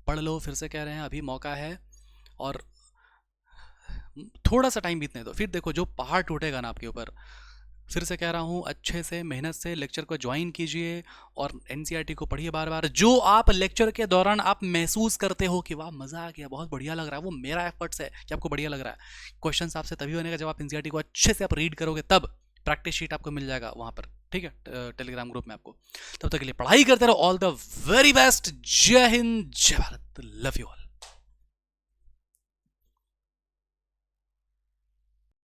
पढ़ लो, फिर से कह रहे हैं अभी मौका है, और थोड़ा सा टाइम बीतने दो, फिर देखो जो पहाड़ टूटेगा ना आपके ऊपर। फिर से कह रहा हूँ, अच्छे से मेहनत से लेक्चर को ज्वाइन कीजिए और एनसीईआरटी को पढ़िए बार बार। जो आप लेक्चर के दौरान आप महसूस करते हो कि वाह मज़ा आ गया, बहुत बढ़िया लग रहा है, वो मेरा एफर्ट्स है कि आपको बढ़िया लग रहा है। क्वेश्चन आपसे तभी बनेगा जब आप एनसीईआरटी को अच्छे से आप रीड करोगे, तब प्रैक्टिस शीट आपको मिल जाएगा वहाँ पर, ठीक है, टेलीग्राम ग्रुप में आपको। तब तक के लिए पढ़ाई करते रहो, ऑल द वेरी बेस्ट, जय हिंद जय भारत, लव यू ऑल।